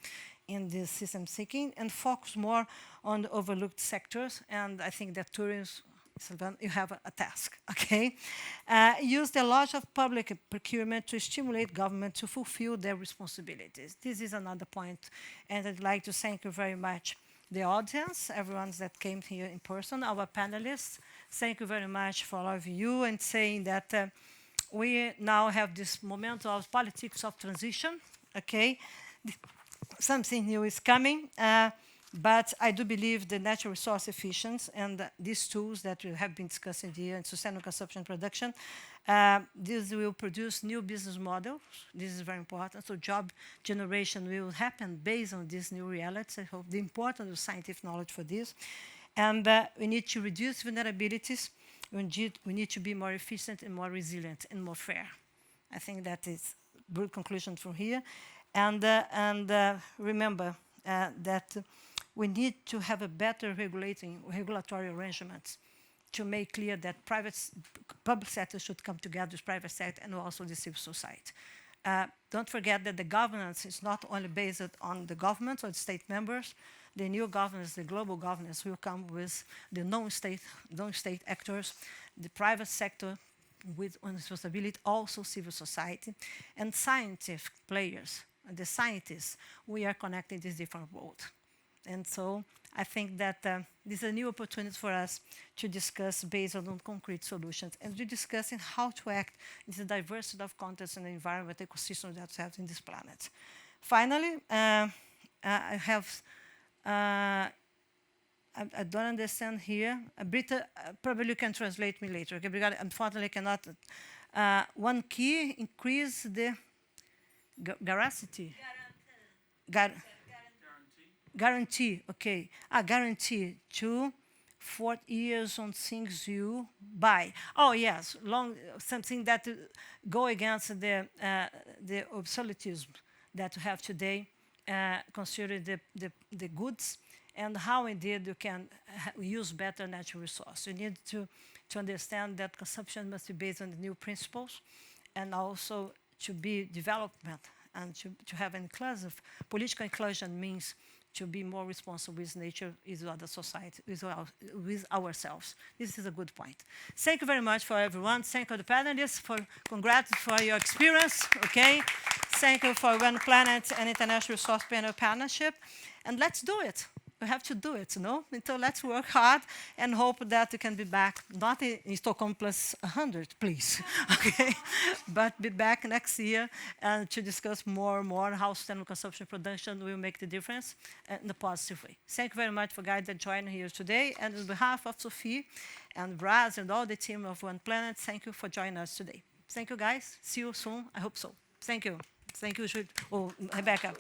in this system seeking and focus more on the overlooked sectors. And I think that tourism, you have a task, okay? Use the laws of public procurement to stimulate government to fulfill their responsibilities. This is another point, and I'd like to thank you very much, the audience, everyone that came here in person, our panelists. Thank you very much for all of you, and saying that we now have this moment of politics of transition, okay? Something new is coming. But I do believe the natural resource efficiency and these tools that we have been discussing here in sustainable consumption production, this will produce new business models. This is very important. So job generation will happen based on these new realities. I hope the importance of scientific knowledge for this. And we need to reduce vulnerabilities. We need to be more efficient and more resilient and more fair. I think that is a good conclusion from here. And remember that we need to have a better regulatory arrangements to make clear that public sector should come together with private sector and also the civil society. Don't forget that the governance is not only based on the government or the state members. The new governance, the global governance, will come with the non-state actors, the private sector with responsibility, also civil society, and scientific players. The scientists, we are connecting this different world. And so I think that this is a new opportunity for us to discuss based on concrete solutions and to discussing how to act in the diversity of contexts and the environment ecosystem that we have in this planet. Finally, I don't understand here. Britta, probably you can translate me later, okay? Because unfortunately, I cannot. One key, increase the veracity. Guarantee, okay. Guarantee 2 4 years on things you buy. Oh yes, something that go against the obsoletism that we have today, consider the goods and how indeed you can use better natural resources. You need to understand that consumption must be based on the new principles and also to be development and to have an inclusive. Political inclusion means to be more responsible with nature, with other society, with ourselves. This is a good point. Thank you very much for everyone. Thank you to the panelists, congrats for your experience, okay? Thank you for One Planet and International Resource Panel Partnership. And let's do it. We have to do it, So let's work hard and hope that we can be back, not in Stockholm plus 100, please, okay? But be back next year and to discuss more and more how sustainable consumption production will make the difference in a positive way. Thank you very much for guys that joined here today. And on behalf of Sophie and Braz and all the team of One Planet, thank you for joining us today. Thank you, guys. See you soon. I hope so. Thank you. Thank you, Rebecca.